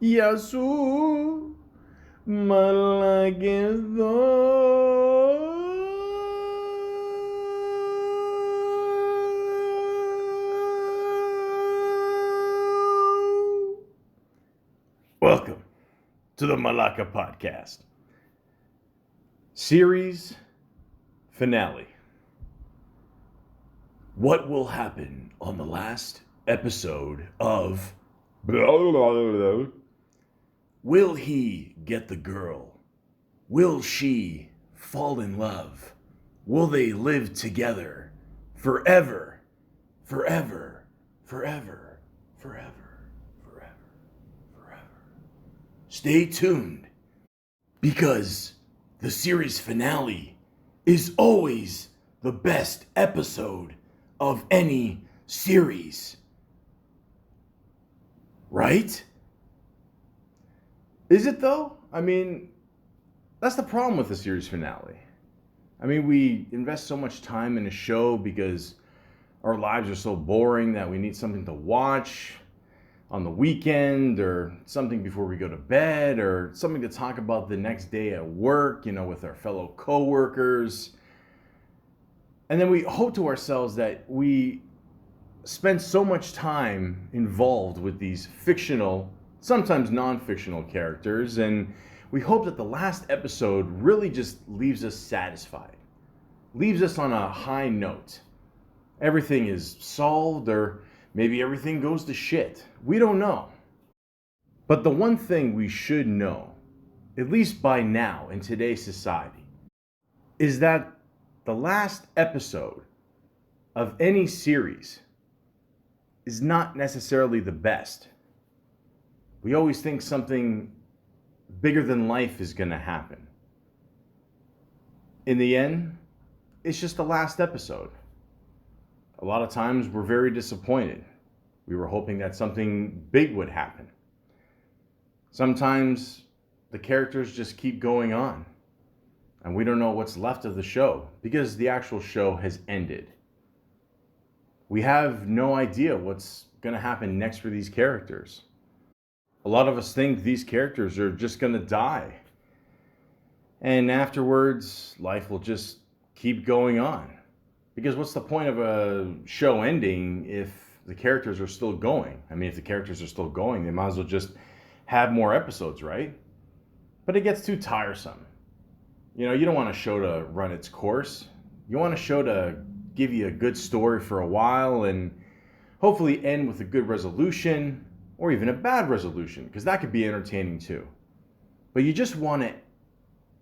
Yasu Malagedo. Welcome to the Malaka podcast. Series finale. What will happen on the last episode of Will he get the girl? Will she fall in love? Will they live together forever, forever, forever, forever, forever, forever? Stay tuned because the series finale is always the best episode of any series. Right? Is it though? I mean, that's the problem with the series finale. I mean, we invest so much time in a show because our lives are so boring that we need something to watch on the weekend or something before we go to bed or something to talk about the next day at work, with our fellow coworkers. And then we hope to ourselves that we spend so much time involved with these fictional, sometimes non-fictional characters, and we hope that the last episode really just leaves us satisfied, leaves us on a high note. Everything is solved, or maybe everything goes to shit. We don't know. But the one thing we should know, at least by now in today's society, is that the last episode of any series is not necessarily the best. We always think something bigger than life is going to happen. In the end, it's just the last episode. A lot of times we're very disappointed. We were hoping that something big would happen. Sometimes the characters just keep going on, and we don't know what's left of the show because the actual show has ended. We have no idea what's going to happen next for these characters. A lot of us think these characters are just going to die. And afterwards, life will just keep going on. Because what's the point of a show ending if the characters are still going? I mean, if the characters are still going, they might as well just have more episodes, right? But it gets too tiresome. You don't want a show to run its course. You want a show to give you a good story for a while and hopefully end with a good resolution or even a bad resolution, because that could be entertaining too. But you just want to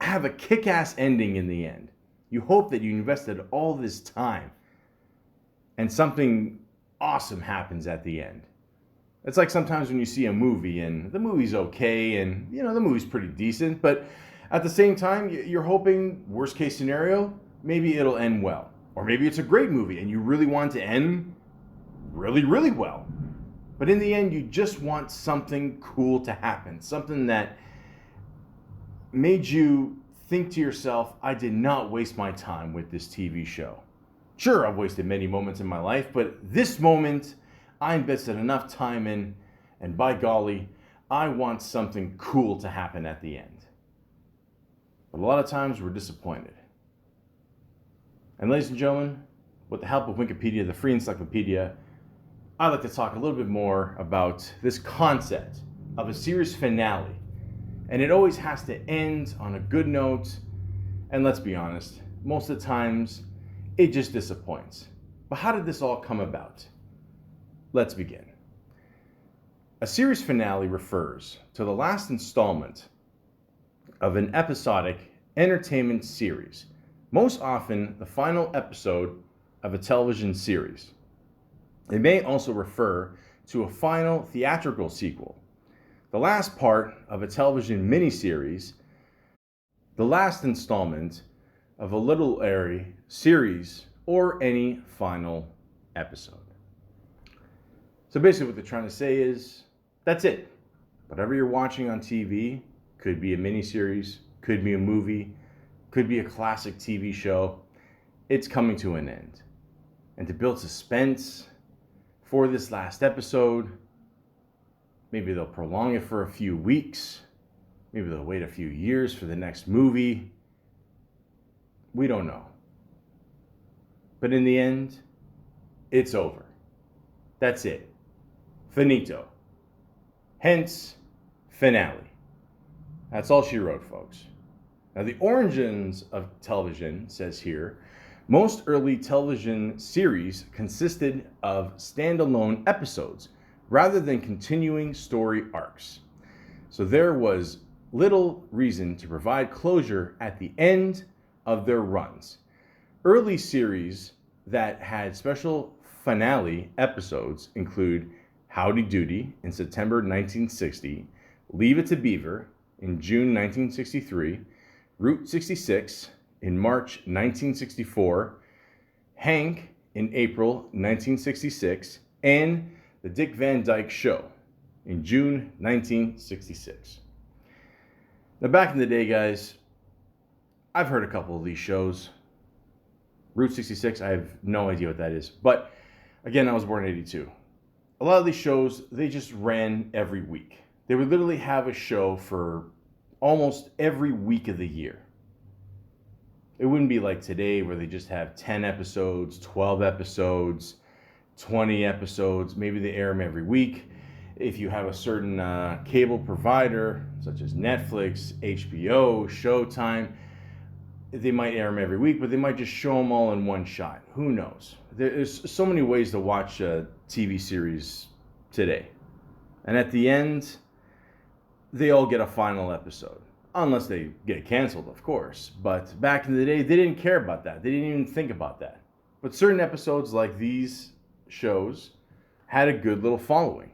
have a kick-ass ending in the end. You hope that you invested all this time and something awesome happens at the end. It's like sometimes when you see a movie and the movie's okay and the movie's pretty decent, but at the same time you're hoping, worst case scenario, maybe it'll end well. Or maybe it's a great movie and you really want it to end really, really well. But in the end, you just want something cool to happen. Something that made you think to yourself, I did not waste my time with this TV show. Sure, I've wasted many moments in my life, but this moment I invested enough time in, and by golly, I want something cool to happen at the end. But a lot of times we're disappointed. And ladies and gentlemen, with the help of Wikipedia, the free encyclopedia, I'd like to talk a little bit more about this concept of a series finale. And it always has to end on a good note. And let's be honest, most of the times it just disappoints. But how did this all come about? Let's begin. A series finale refers to the last installment of an episodic entertainment series, most often the final episode of a television series. It may also refer to a final theatrical sequel, the last part of a television miniseries, the last installment of a literary series, or any final episode. So basically what they're trying to say is, that's it. Whatever you're watching on TV, could be a miniseries, could be a movie, could be a classic TV show, it's coming to an end. And to build suspense for this last episode, Maybe they'll prolong it for a few weeks. Maybe they'll wait a few years for the next movie. We don't know. But in the end, it's over. That's it. Finito. Hence, finale. That's all she wrote, folks. Now, the origins of television says here, most early television series consisted of standalone episodes rather than continuing story arcs. So there was little reason to provide closure at the end of their runs. Early series that had special finale episodes include Howdy Doody in September 1960, Leave It to Beaver in June 1963, Route 66 in March 1964, Hank in April 1966, and The Dick Van Dyke Show in June 1966. Now, back in the day, guys, I've heard a couple of these shows. Route 66, I have no idea what that is. But again, I was born in 82. A lot of these shows, they just ran every week. They would literally have a show for almost every week of the year. It wouldn't be like today where they just have 10 episodes, 12 episodes, 20 episodes. Maybe they air them every week. If you have a certain cable provider, such as Netflix, HBO, Showtime, they might air them every week, but they might just show them all in one shot. Who knows? There's so many ways to watch a TV series today. And at the end, they all get a final episode. Unless they get canceled, of course. But back in the day, they didn't care about that. They didn't even think about that. But certain episodes like these shows had a good little following.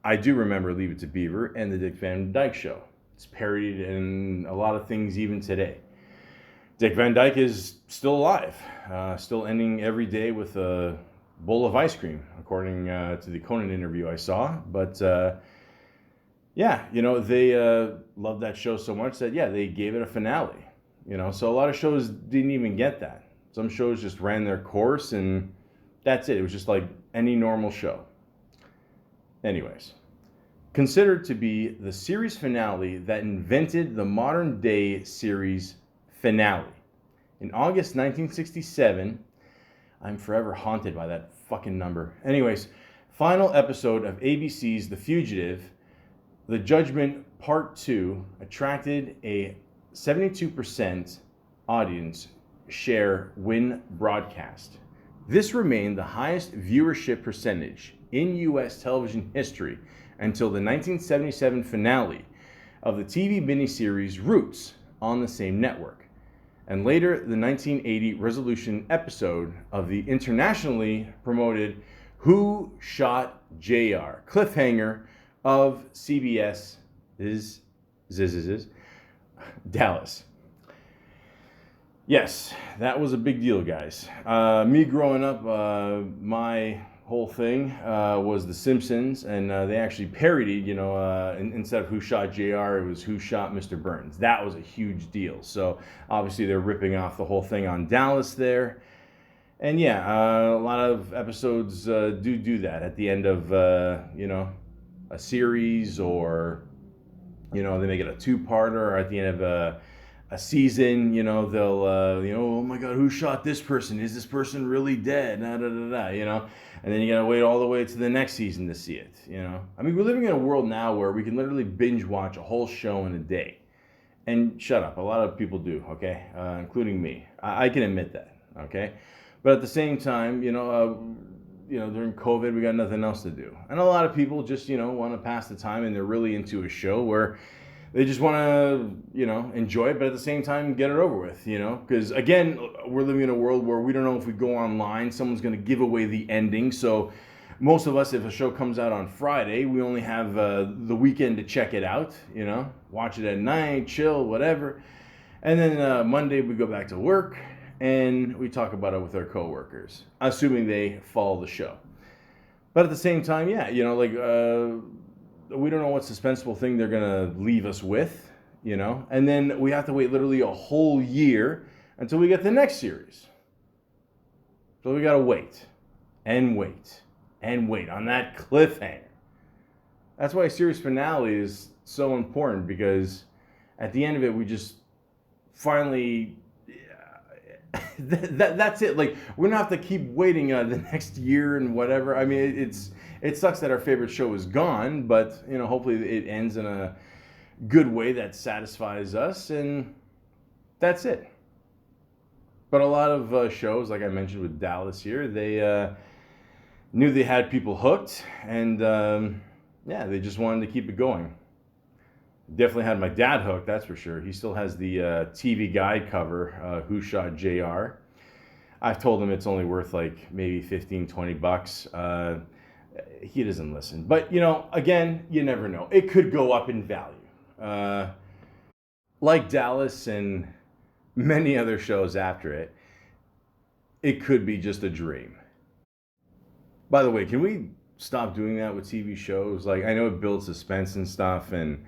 I do remember Leave It to Beaver and The Dick Van Dyke Show. It's parodied in a lot of things even today. Dick Van Dyke is still alive, still ending every day with a bowl of ice cream, according to the Conan interview I saw. But yeah, you know, they loved that show so much that, yeah, they gave it a finale. You know, so a lot of shows didn't even get that. Some shows just ran their course and that's it. It was just like any normal show. Anyways, considered to be the series finale that invented the modern day series finale. In August 1967, I'm forever haunted by that fucking number. Anyways, final episode of ABC's The Fugitive, The Judgment Part 2 attracted a 72% audience share win broadcast. This remained the highest viewership percentage in U.S. television history until the 1977 finale of the TV miniseries Roots on the same network, and later the 1980 resolution episode of the internationally promoted Who Shot JR cliffhanger of CBS is Dallas. Yes, that was a big deal, guys. Me growing up, my whole thing was The Simpsons, and they actually parodied, you know, instead of Who Shot JR, it was Who Shot Mr. Burns. That was a huge deal. So obviously they're ripping off the whole thing on Dallas there. And yeah, a lot of episodes do that at the end of, you know, a series, or, you know, they make it a two-parter, or at the end of a season, you know, they'll, you know, oh my God, who shot this person? Is this person really dead? You know, and then you gotta wait all the way to the next season to see it, you know. I mean, we're living in a world now where we can literally binge watch a whole show in a day. And shut up, a lot of people do, okay, including me. I can admit that, okay. But at the same time, you know, during COVID, we got nothing else to do, and a lot of people just, you know, want to pass the time, and they're really into a show where they just want to, you know, enjoy it, but at the same time, get it over with, you know? Because, again, we're living in a world where we don't know if we go online, someone's going to give away the ending. So most of us, if a show comes out on Friday, we only have the weekend to check it out, you know? Watch it at night, chill, whatever. And then Monday, we go back to work, and we talk about it with our coworkers, assuming they follow the show. But at the same time, yeah, you know, like... we don't know what suspenseful thing they're going to leave us with, you know? And then we have to wait literally a whole year until we get the next series. So we got to wait and wait and wait on that cliffhanger. That's why a series finale is so important, because at the end of it, we just finally that's it. Like, we don't have to keep waiting the next year and whatever. I mean, it sucks that our favorite show is gone, but hopefully it ends in a good way that satisfies us, and that's it. But a lot of shows, like I mentioned with Dallas here, they knew they had people hooked, and yeah, they just wanted to keep it going. Definitely had my dad hooked, that's for sure. He still has the TV guide cover, Who Shot JR. I've told him it's only worth like maybe 15, 20 bucks. He doesn't listen. But, again, you never know. It could go up in value. Like Dallas and many other shows after it, it could be just a dream. By the way, can we stop doing that with TV shows? Like, I know it builds suspense and stuff, and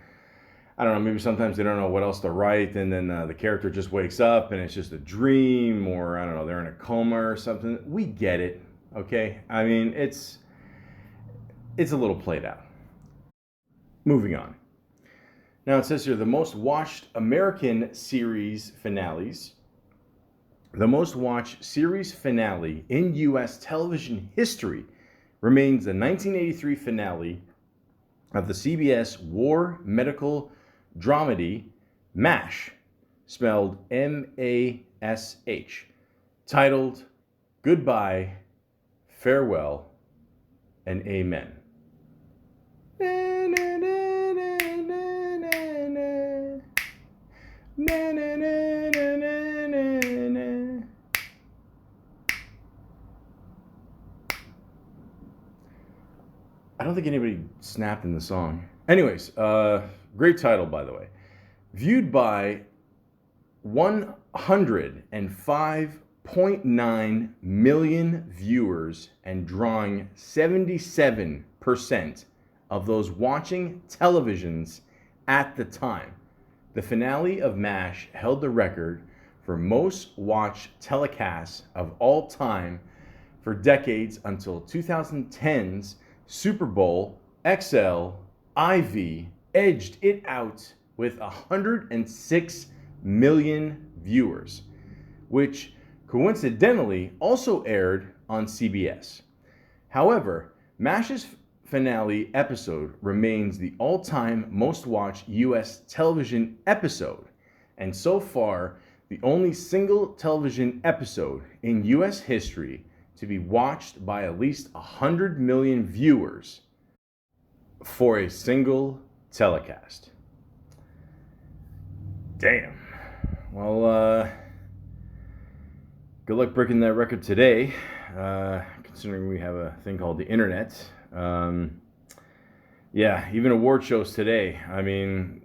I don't know, maybe sometimes they don't know what else to write, and then the character just wakes up and it's just a dream, or I don't know, they're in a coma or something. We get it, okay? I mean, it's a little played out. Moving on. Now it says here, the most watched American series finales. The most watched series finale in U.S. television history remains the 1983 finale of the CBS war medical dramedy MASH, spelled M-A-S-H, titled Goodbye, Farewell, and Amen. I don't think anybody snapped in the song. Anyways, great title, by the way. Viewed by 105.9 million viewers and drawing 77% of those watching televisions at the time. The finale of MASH held the record for most watched telecasts of all time for decades until 2010's Super Bowl XL IV edged it out with 106 million viewers, which coincidentally also aired on CBS. However, MASH's finale episode remains the all-time most watched US television episode, and so far the only single television episode in US history to be watched by at least 100 million viewers for a single telecast. Damn. Well, good luck breaking that record today, considering we have a thing called the internet. Yeah, even award shows today, I mean,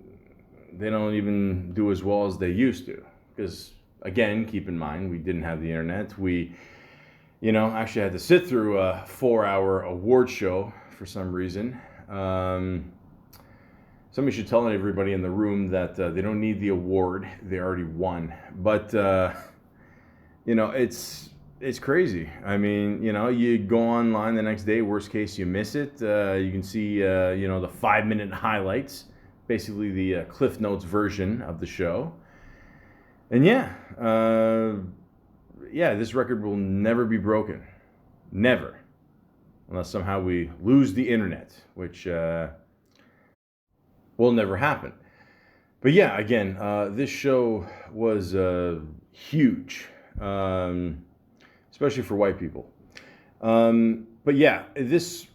they don't even do as well as they used to. Because, again, keep in mind, we didn't have the internet. We actually had to sit through a 4-hour award show for some reason. Somebody should tell everybody in the room that they don't need the award. They already won. But, it's crazy. I mean, you go online the next day, worst case, you miss it. You can see, the 5-minute highlights, basically the Cliff Notes version of the show. And this record will never be broken. Never. Unless somehow we lose the internet, which will never happen. But yeah, again, this show was huge, especially for white people. But yeah, this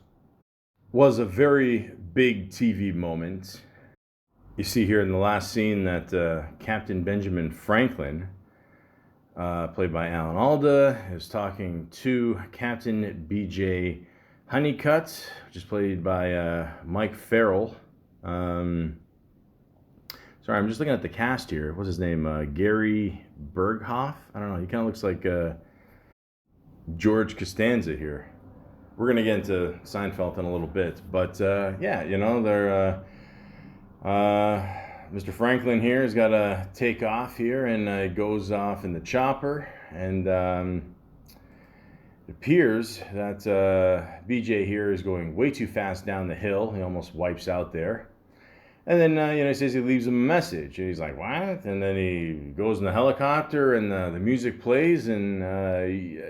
was a very big TV moment. You see here in the last scene that Captain Benjamin Franklin, played by Alan Alda, is talking to Captain B.J. Honeycutt, which is played by Mike Farrell. Sorry, I'm just looking at the cast here. What's his name? Gary Berghoff? I don't know. He kind of looks like George Costanza here. We're going to get into Seinfeld in a little bit. But, they're... Mr. Franklin here has got to take off here, and goes off in the chopper, and It appears that BJ here is going way too fast down the hill. He almost wipes out there. And then, he says he leaves him a message. And he's like, what? And then he goes in the helicopter and the music plays. And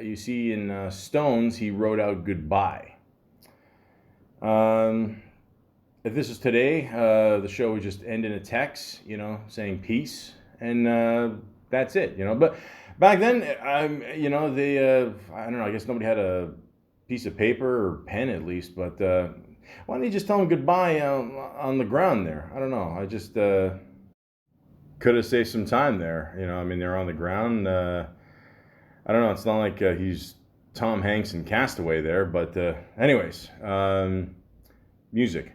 you see in Stones, he wrote out goodbye. If this is today, the show would just end in a text, saying peace. And that's it, But back then, I don't know, I guess nobody had a piece of paper or pen at least. But why don't you just tell them goodbye on the ground there? I don't know. I just could have saved some time there. They're on the ground. I don't know. It's not like he's Tom Hanks in Castaway there. But anyways, music.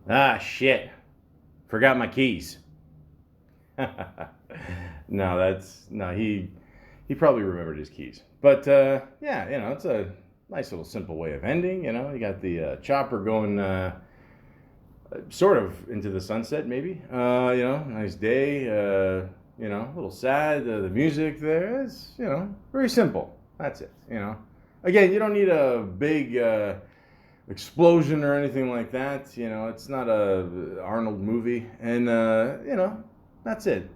Ah, shit. Forgot my keys. No, he probably remembered his keys. But yeah, it's a nice little simple way of ending. You got the chopper going sort of into the sunset, maybe. Nice day. A little sad. The music there is, very simple. That's it. Again, you don't need a big explosion or anything like that. It's not a Arnold movie, and that's it.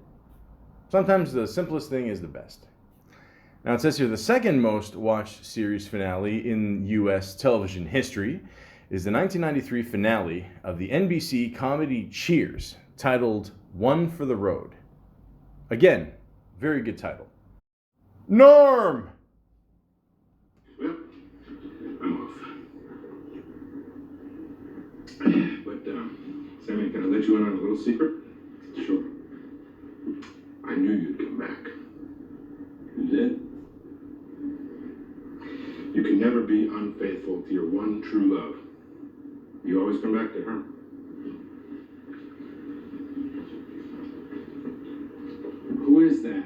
Sometimes the simplest thing is the best. Now it says here the second most watched series finale in U.S. television history is the 1993 finale of the NBC comedy Cheers, titled "One for the Road." Again, very good title. Norm! Well, I'm off. But, Sammy, can I let you in on a little secret? Sure. I knew you'd come back. You did? You can never be unfaithful to your one true love. You always come back to her. Who is that?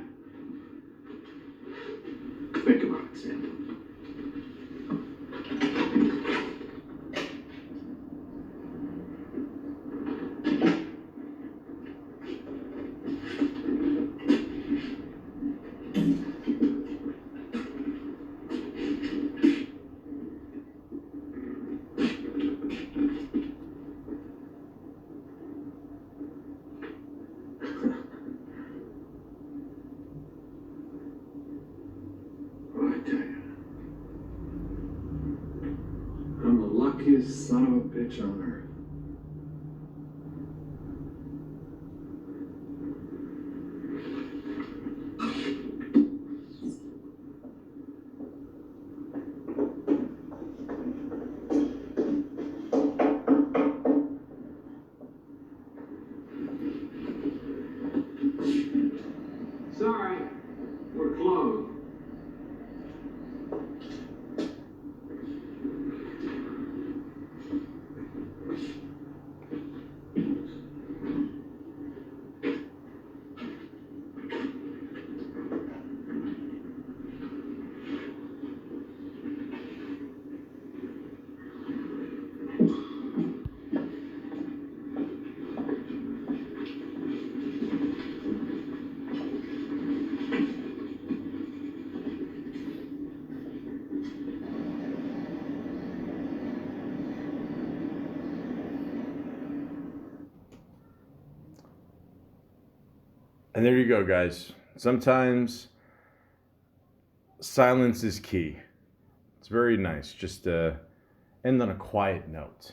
Think about it, Sam. I'm the luckiest son of a bitch on earth. Sorry, we're closed. And there you go, guys. Sometimes silence is key. It's very nice. Just end on a quiet note.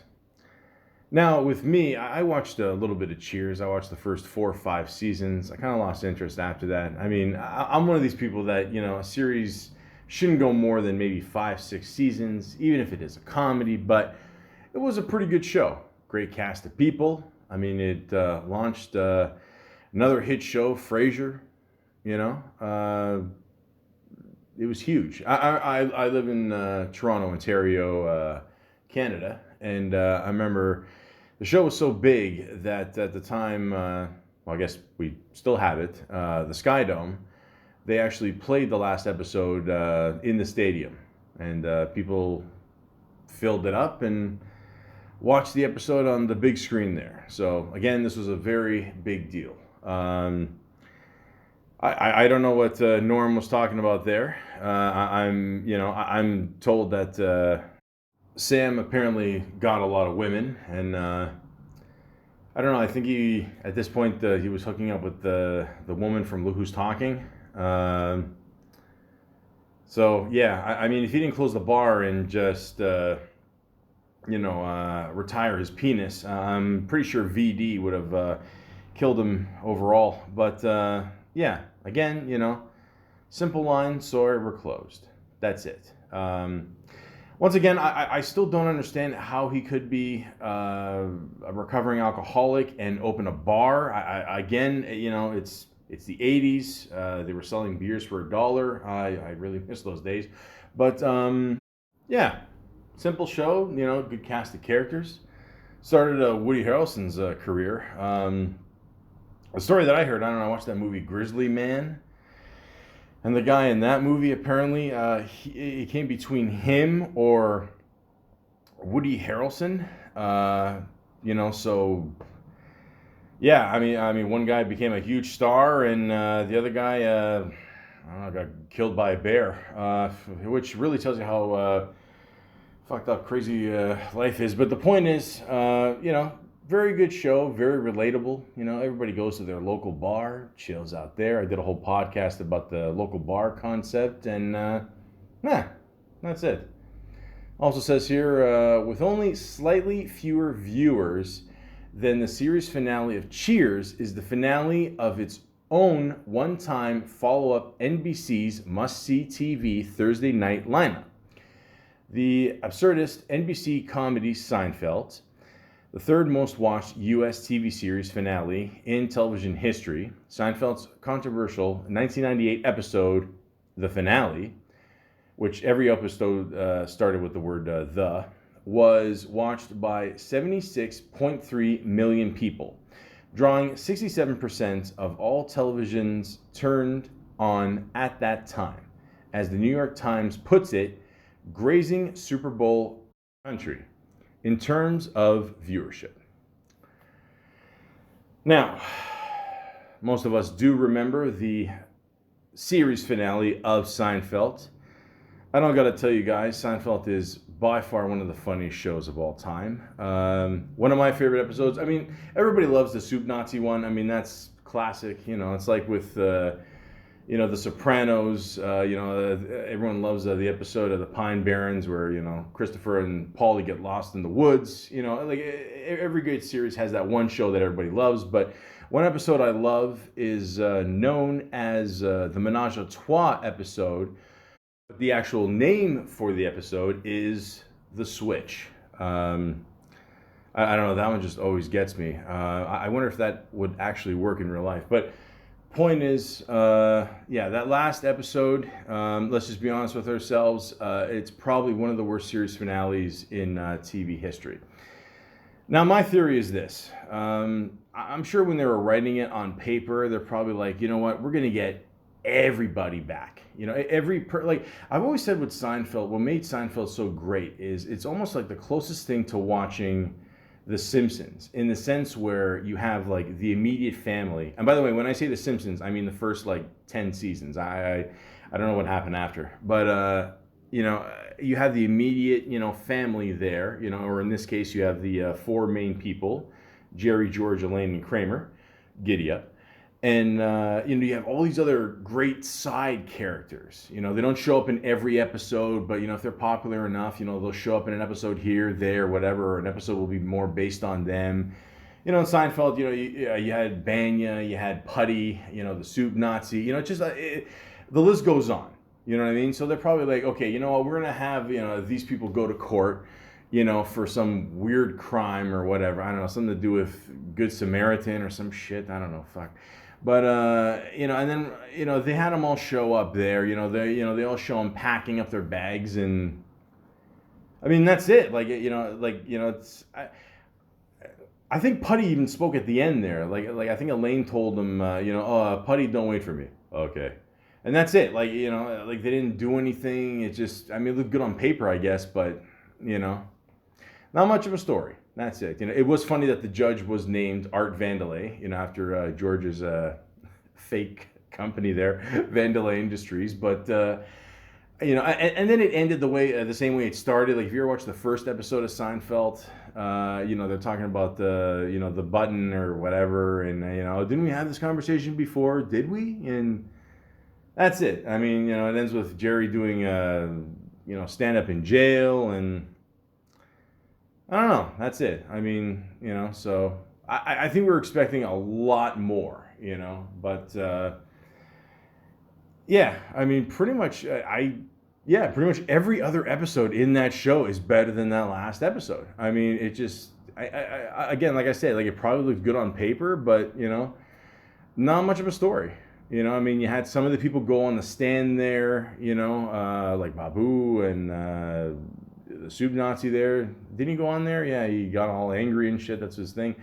Now, with me, I watched a little bit of Cheers. I watched the first 4 or 5 seasons. I kind of lost interest after that. I'm one of these people that, a series shouldn't go more than maybe 5, 6 seasons, even if it is a comedy. But it was a pretty good show. Great cast of people. I mean, it launched another hit show, Frasier. You know, it was huge. I live in Toronto, Ontario, Canada, and I remember the show was so big that at the time, well, I guess we still have it, the Sky Dome. They actually played the last episode in the stadium, and people filled it up and watched the episode on the big screen there. So again, this was a very big deal. I don't know what Norm was talking about there. I'm told that Sam apparently got a lot of women, and I don't know. I think he at this point he was hooking up with the woman from Look Who's Talking. So yeah, I mean, if he didn't close the bar and just retire his penis, I'm pretty sure VD would have killed him overall. But yeah, again, simple line. Sorry, we're closed. That's it. Once again, I still don't understand how he could be a recovering alcoholic and open a bar. Again, it's the 80s. They were selling beers for $1. I really miss those days. But yeah, simple show, good cast of characters. Started Woody Harrelson's career. A story that I heard, I don't know, I watched that movie Grizzly Man. And the guy in that movie, apparently, it came between him or Woody Harrelson. So yeah, I mean, one guy became a huge star, and the other guy, I don't know, got killed by a bear, which really tells you how fucked up, crazy life is. But the point is, very good show, very relatable. Everybody goes to their local bar, chills out there. I did a whole podcast about the local bar concept, and that's it. Also says here, with only slightly fewer viewers than the series finale of Cheers, is the finale of its own one-time follow-up NBC's must-see TV Thursday night lineup. The absurdist NBC comedy Seinfeld, the third most watched U.S. TV series finale in television history, Seinfeld's controversial 1998 episode, The Finale, which every episode started with the word the, was watched by 76.3 million people, drawing 67% of all televisions turned on at that time. As the New York Times puts it, grazing Super Bowl country in terms of viewership. Now, most of us do remember the series finale of Seinfeld. I don't got to tell you guys, Seinfeld is by far one of the funniest shows of all time. One of my favorite episodes. I mean, everybody loves the Soup Nazi one. I mean, that's classic. It's like with The Sopranos. Everyone loves the episode of the Pine Barrens where Christopher and Paulie get lost in the woods. Like every great series has that one show that everybody loves. But one episode I love is known as the Menage a Trois episode. The actual name for the episode is The Switch. I don't know, that one just always gets me. I wonder if that would actually work in real life. But point is, that last episode, let's just be honest with ourselves, it's probably one of the worst series finales in TV history. Now, my theory is this. I'm sure when they were writing it on paper, they're probably like, you know what, we're going to get everybody back. I've always said with Seinfeld, what made Seinfeld so great is it's almost like the closest thing to watching The Simpsons, in the sense where you have like the immediate family. And by the way, when I say The Simpsons, I mean the first 10 seasons. I don't know what happened after, but you have the immediate family there, or in this case you have the four main people: Jerry, George, Elaine, and Kramer. Giddy up. And you have all these other great side characters. They don't show up in every episode, but if they're popular enough, they'll show up in an episode here, there, whatever. Or an episode will be more based on them. In Seinfeld, you had Banya, you had Putty, the Soup Nazi. The list goes on. You know what I mean? So they're probably like, okay, you know what? We're gonna have these people go to court. for some weird crime or whatever. I don't know, something to do with Good Samaritan or some shit. I don't know, fuck. But and then they had them all show up there. They all show them packing up their bags, and I mean that's it. It's. I think Putty even spoke at the end there. Like I think Elaine told him, Putty, don't wait for me. Okay. And that's it. They didn't do anything. It just, I mean, it looked good on paper, I guess, but not much of a story. That's it. It was funny that the judge was named Art Vandelay, after George's fake company there, Vandelay Industries. But and then it ended the same way it started. Like if you ever watched the first episode of Seinfeld, they're talking about the button or whatever, and didn't we have this conversation before? Did we? And that's it. I mean, it ends with Jerry doing stand up in jail, and I don't know. That's it. I mean, so I think we were expecting a lot more, but yeah, I mean, pretty much pretty much every other episode in that show is better than that last episode. I mean, it just, again, like I said, like it probably looked good on paper, but not much of a story. I mean, you had some of the people go on the stand there, like Babu and the Soup Nazi there. Didn't he go on there? Yeah, he got all angry and shit. That's his thing.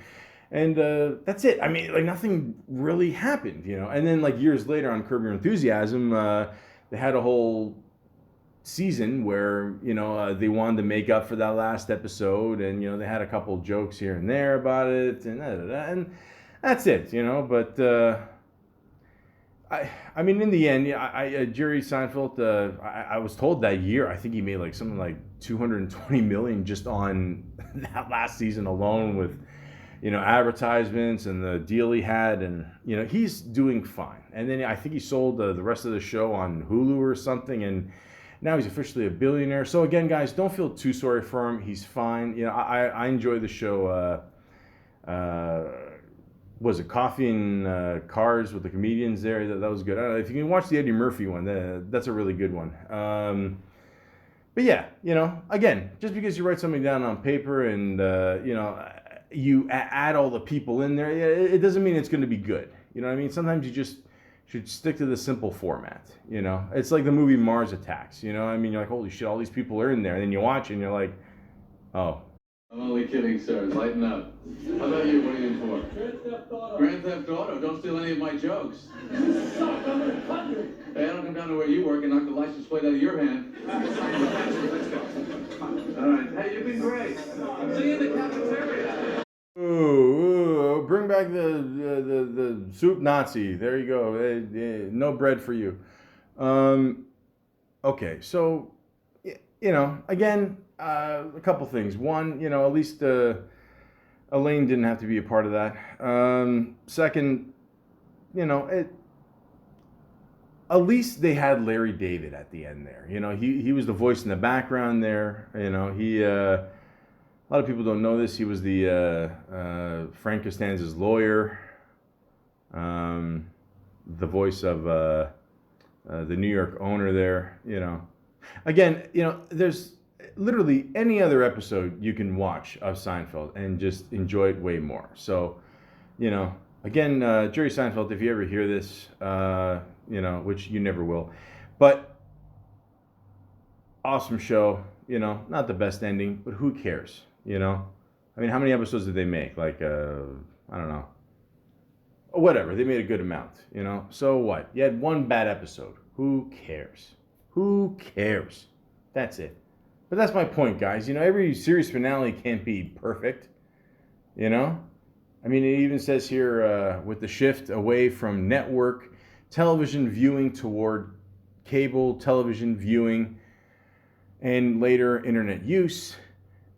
And that's it. I mean, like nothing really happened, And then like years later on Curb Your Enthusiasm, they had a whole season where they wanted to make up for that last episode, and they had a couple jokes here and there about it, and that's it, But I mean, in the end, Jerry Seinfeld, I was told that year, I think he made like something like $220 million just on that last season alone with, advertisements and the deal he had, and he's doing fine. And then I think he sold the rest of the show on Hulu or something, and now he's officially a billionaire. So again, guys, don't feel too sorry for him. He's fine. I enjoy the show. Was it Coffee and Cars with the comedians there? That was good. I don't know, if you can watch the Eddie Murphy one, that's a really good one. But yeah, again, just because you write something down on paper and you add all the people in there, it doesn't mean it's going to be good. You know what I mean? Sometimes you just should stick to the simple format. It's like the movie Mars Attacks. I mean, you're like, holy shit, all these people are in there, and then you watch it and you're like, oh. I'm only kidding, sir. Lighten up. How about you? What are you in for? Grand Theft Auto. Grand Theft Auto. Don't steal any of my jokes. You suck. I'm gonna cut you. Hey, I don't come down to where you work and knock the license plate out of your hand. All right. Hey, you've been great. See you in the cafeteria. Ooh, bring back the soup Nazi. There you go. No bread for you. Okay, so again, a couple things. One, at least Elaine didn't have to be a part of that. Second, at least they had Larry David at the end there. He was the voice in the background there. He a lot of people don't know this. He was the Frank Costanza's lawyer, the voice of the New York owner there. Again, there's literally any other episode you can watch of Seinfeld and just enjoy it way more. So, again, Jerry Seinfeld, if you ever hear this, which you never will, but awesome show. Not the best ending, but who cares? I mean, how many episodes did they make? Like, I don't know. Whatever. They made a good amount, So what? You had one bad episode. Who cares? Who cares? That's it. But that's my point, guys. Every series finale can't be perfect. I mean, it even says here with the shift away from network television viewing toward cable television viewing and later internet use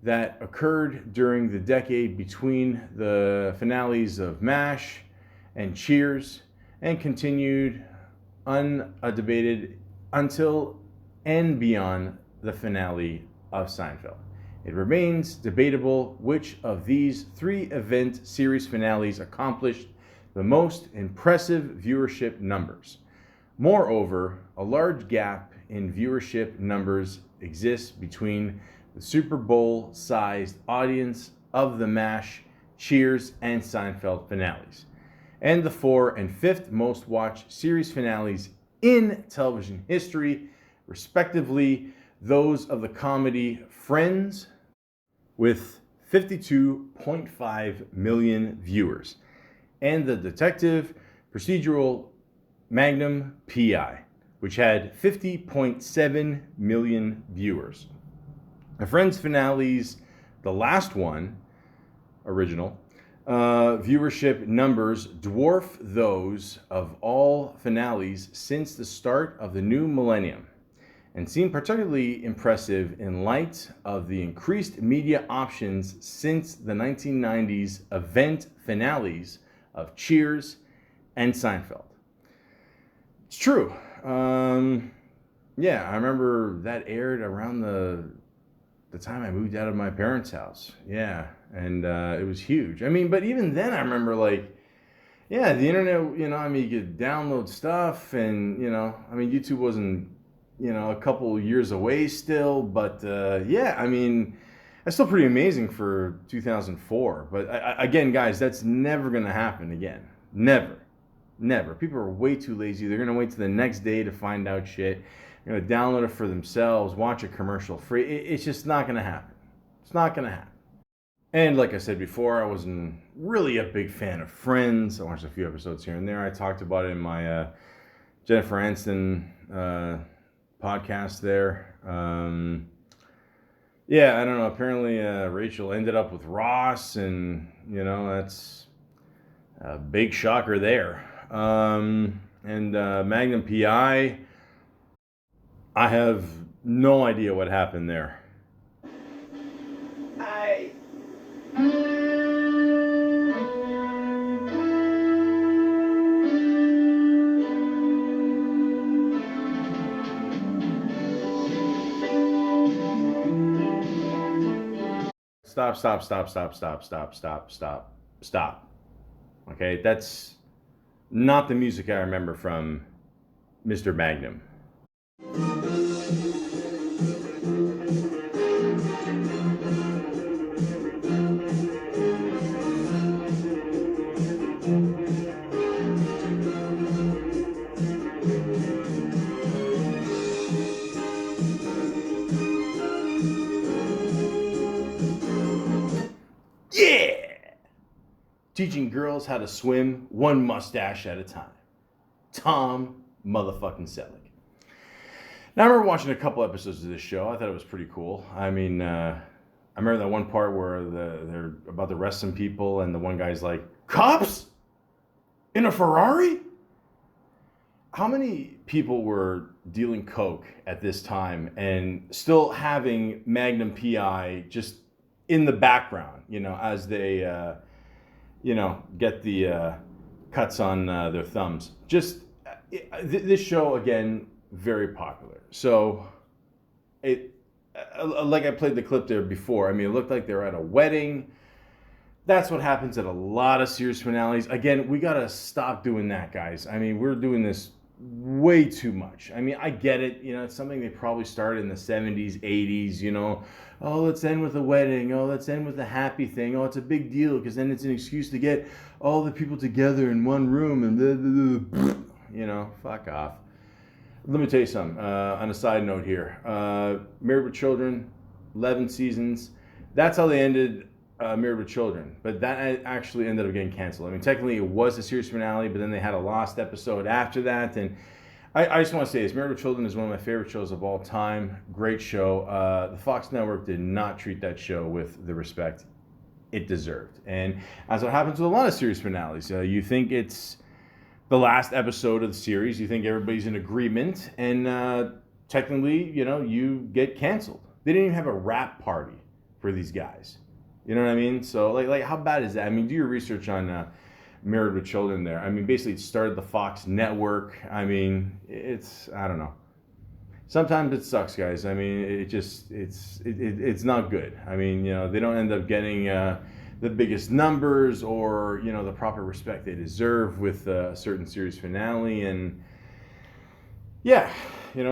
that occurred during the decade between the finales of MASH and Cheers and continued unabated until and beyond the finale of Seinfeld. It remains debatable which of these three event series finales accomplished the most impressive viewership numbers. Moreover, a large gap in viewership numbers exists between the Super Bowl-sized audience of the MASH, Cheers, and Seinfeld finales, and the 4th and 5th most watched series finales in television history, respectively, those of the comedy Friends, with 52.5 million viewers, and the detective procedural Magnum P.I., which had 50.7 million viewers. The Friends finales, the last one, original, viewership numbers dwarf those of all finales since the start of the new millennium, and seem particularly impressive in light of the increased media options since the 1990s event finales of Cheers and Seinfeld. It's true. Yeah, I remember that aired around the time I moved out of my parents' house. Yeah, and it was huge. I mean, but even then, I remember like, yeah, the internet. I mean, you could download stuff, and I mean, YouTube wasn't, a couple years away still, but yeah, I mean, that's still pretty amazing for 2004. But again, guys, that's never gonna happen again. Never. People are way too lazy. They're gonna wait till the next day to find out shit. They're gonna download it for themselves, watch a commercial free. It's just not gonna happen. It's not gonna happen. And like I said before, I wasn't really a big fan of Friends. I watched a few episodes here and there. I talked about it in my Jennifer Aniston podcast there. Yeah, I don't know. Apparently, Rachel ended up with Ross, and that's a big shocker there. And Magnum P.I., I have no idea what happened there. Stop. Okay, that's not the music I remember from Mr. Magnum. Yeah! Teaching girls how to swim one mustache at a time. Tom motherfucking Selleck. Now, I remember watching a couple episodes of this show. I thought it was pretty cool. I mean, I remember that one part where they're about to arrest some people, and the one guy's like, "Cops? In a Ferrari?" How many people were dealing coke at this time and still having Magnum P.I. just in the background, as they, get the cuts on their thumbs? Just this show, again, very popular. So it, like I played the clip there before. I mean, it looked like they were at a wedding. That's what happens at a lot of series finales. Again, we gotta stop doing that, guys. I mean, we're doing this way too much. I mean, I get it. It's something they probably started in the 70s, 80s, Oh, let's end with a wedding. Oh, let's end with a happy thing. Oh, it's a big deal because then it's an excuse to get all the people together in one room and blah, blah, blah. Fuck off. Let me tell you something. On a side note here, Married with Children, 11 seasons. That's how they ended Married with Children, but that actually ended up getting canceled. I mean, technically it was a series finale, but then they had a lost episode after that. And I just want to say this: Married with Children is one of my favorite shows of all time. Great show. The Fox Network did not treat that show with the respect it deserved. And as what happens with a lot of series finales, you think it's the last episode of the series, you think everybody's in agreement, and technically, you get canceled. They didn't even have a wrap party for these guys. You know what I mean? So, like, how bad is that? I mean, do your research on Married with Children there. I mean, basically, it started the Fox Network. I mean, I don't know. Sometimes it sucks, guys. I mean, it's not good. I mean, they don't end up getting the biggest numbers or, the proper respect they deserve with a certain series finale. And, yeah,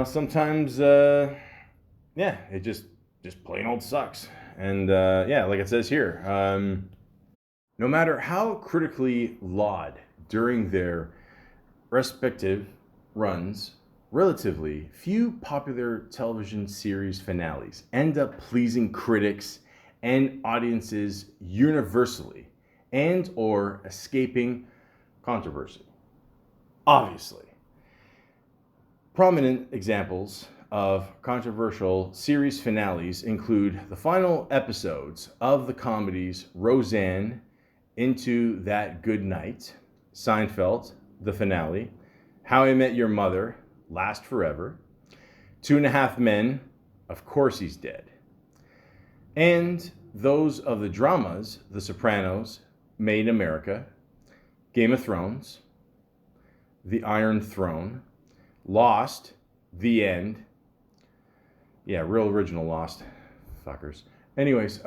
sometimes, it just just plain old sucks. And yeah, like it says here, no matter how critically lauded during their respective runs, relatively few popular television series finales end up pleasing critics and audiences universally and or escaping controversy. Obviously, prominent examples of controversial series finales include the final episodes of the comedies Roseanne, Into That Good Night, Seinfeld, the finale, How I Met Your Mother, Last Forever, Two and a Half Men, Of Course He's Dead, and those of the dramas The Sopranos, Made in America, Game of Thrones, The Iron Throne, Lost, The End. Yeah, real original Lost. Fuckers. Anyways,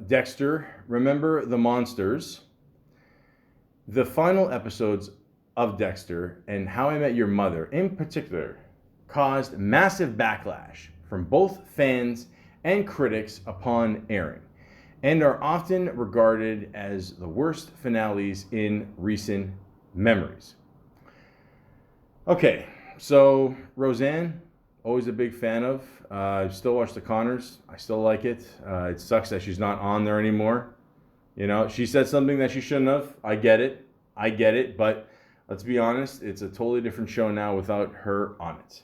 Dexter, Remember the Monsters. The final episodes of Dexter and How I Met Your Mother, in particular, caused massive backlash from both fans and critics upon airing, and are often regarded as the worst finales in recent memories. Okay, so Roseanne, always a big fan of. I still watch The Connors. I still like it. It sucks that she's not on there anymore. You know, she said something that she shouldn't have. I get it. But let's be honest, it's a totally different show now without her on it.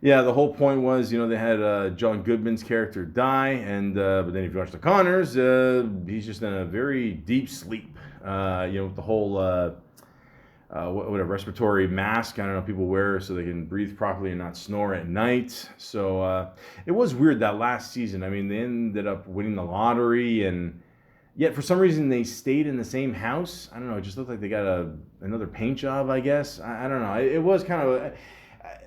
Yeah, the whole point was, you know, they had John Goodman's character die, and but then if you watch The Connors, he's just in a very deep sleep. You know, with the whole what a respiratory mask, I don't know, people wear so they can breathe properly and not snore at night. So it was weird that last season. I mean, they ended up winning the lottery, and yet for some reason they stayed in the same house. I don't know, it just looked like they got another paint job, I guess. I don't know. It was kind of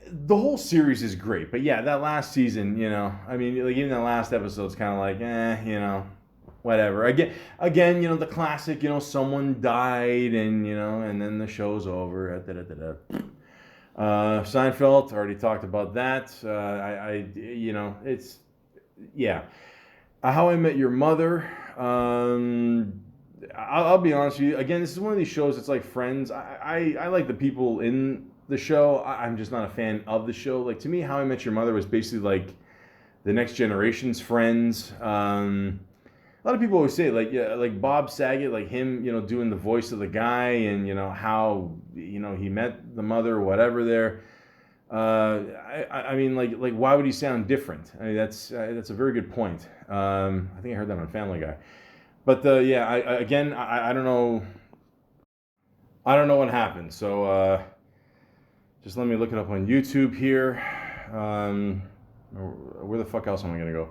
the whole series is great, but yeah, that last season, you know, I mean, like even that last episode's kind of like, you know, whatever. Again, you know, the classic, you know, someone died, and you know, and then the show's over. Seinfeld, already talked about that. You know, it's, yeah. How I Met Your Mother. I'll be honest with you. Again, this is one of these shows that's like Friends. I like the people in the show. I'm just not a fan of the show. Like, to me, How I Met Your Mother was basically like the next generation's Friends. A lot of people always say, like, yeah, like Bob Saget, like him, you know, doing the voice of the guy, and you know how, you know, he met the mother or whatever there. I mean, like why would he sound different? I mean, that's a very good point. I think I heard that on Family Guy. But yeah, I don't know. I don't know what happened. So just let me look it up on YouTube here. Where the fuck else am I gonna go?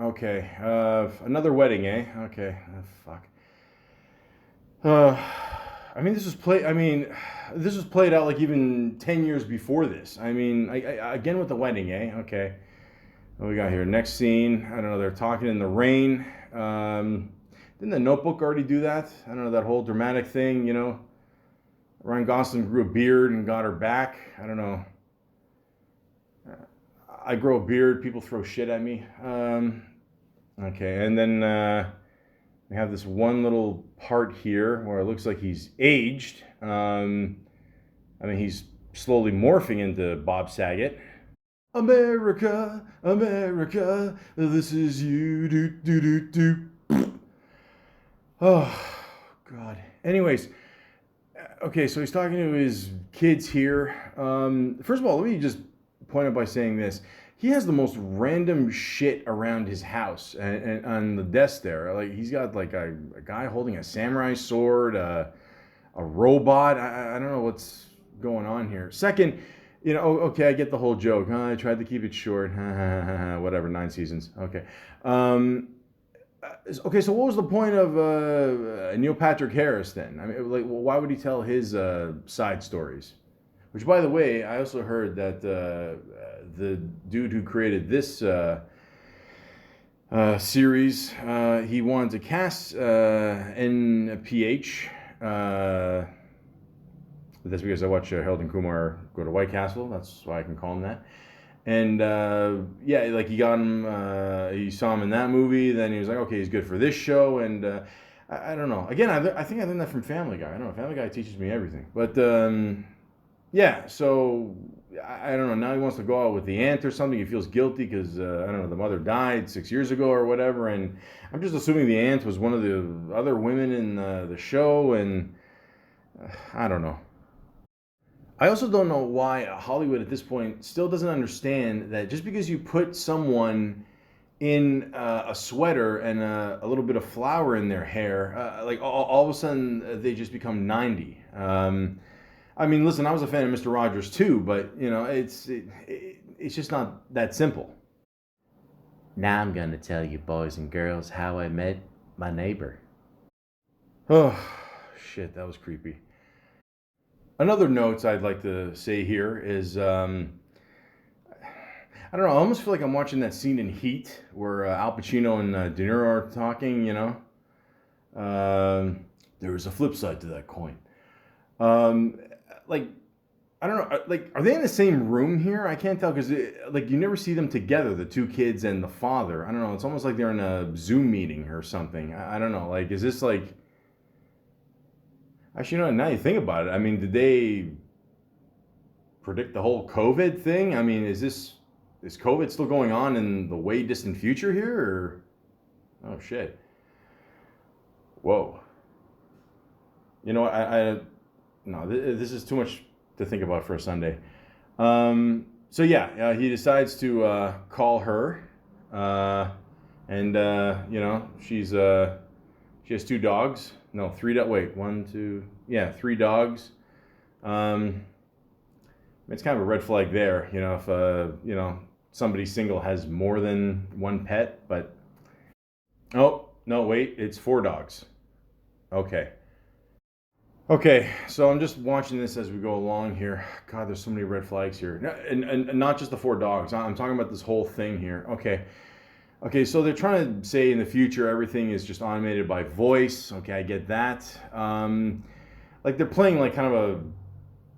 Okay, another wedding, eh? Okay, fuck. I mean, this was played out like even 10 years before this. I mean, again with the wedding, eh? Okay. What we got here? Next scene. I don't know. They're talking in the rain. Didn't The Notebook already do that? I don't know, that whole dramatic thing, you know. Ryan Gosling grew a beard and got her back. I don't know. I grow a beard, people throw shit at me. Okay, and then we have this one little part here where it looks like he's aged. I mean, he's slowly morphing into Bob Saget. America, America, this is you. Do, do, do, do. Oh, God. Anyways, okay, so he's talking to his kids here. First of all, let me just point out by saying this. He has the most random shit around his house and on the desk there. Like, he's got like a guy holding a samurai sword, a robot. I don't know what's going on here. Second, you know, okay, I get the whole joke. I tried to keep it short. Whatever, 9 seasons. Okay. Okay, so what was the point of Neil Patrick Harris then? I mean, like, why would he tell his side stories? Which, by the way, I also heard that the dude who created this series, he wanted to cast NPH. That's because I watch Harold and Kumar go to White Castle. That's why I can call him that. And yeah, like he got him. He saw him in that movie. Then he was like, okay, he's good for this show. And I don't know. Again, I think I learned that from Family Guy. I don't know. Family Guy teaches me everything. But yeah, so I don't know. Now he wants to go out with the aunt or something. He feels guilty because I don't know. The mother died 6 years ago or whatever. And I'm just assuming the aunt was one of the other women in the show. And I don't know. I also don't know why Hollywood at this point still doesn't understand that just because you put someone in a sweater and a little bit of flour in their hair, like all of a sudden they just become 90. I mean, listen, I was a fan of Mr. Rogers too, but you know, it's just not that simple. Now I'm gonna tell you, boys and girls, how I met my neighbor. Oh, shit, that was creepy. Another note I'd like to say here is I don't know. I almost feel like I'm watching that scene in Heat where Al Pacino and De Niro are talking. You know, there is a flip side to that coin. Um, like I don't know. Like, are they in the same room here? I can't tell because like you never see them together, the two kids and the father. I don't know. It's almost like they're in a Zoom meeting or something. I don't know. Like, is this like? Actually, you know, now you think about it. I mean, did they predict the whole COVID thing? I mean, is COVID still going on in the way distant future here, or oh shit, whoa. You know what? I no, this is too much to think about for a Sunday. So yeah, he decides to call her, and you know she has two dogs. No, three. Wait, one, two. Yeah, three dogs. It's kind of a red flag there, you know, if you know somebody single has more than one pet. But oh no, wait, it's four dogs. Okay. Okay, so I'm just watching this as we go along here. God, there's so many red flags here. And not just the four dogs. I'm talking about this whole thing here. Okay. Okay, so they're trying to say in the future everything is just automated by voice. Okay, I get that. Like they're playing like kind of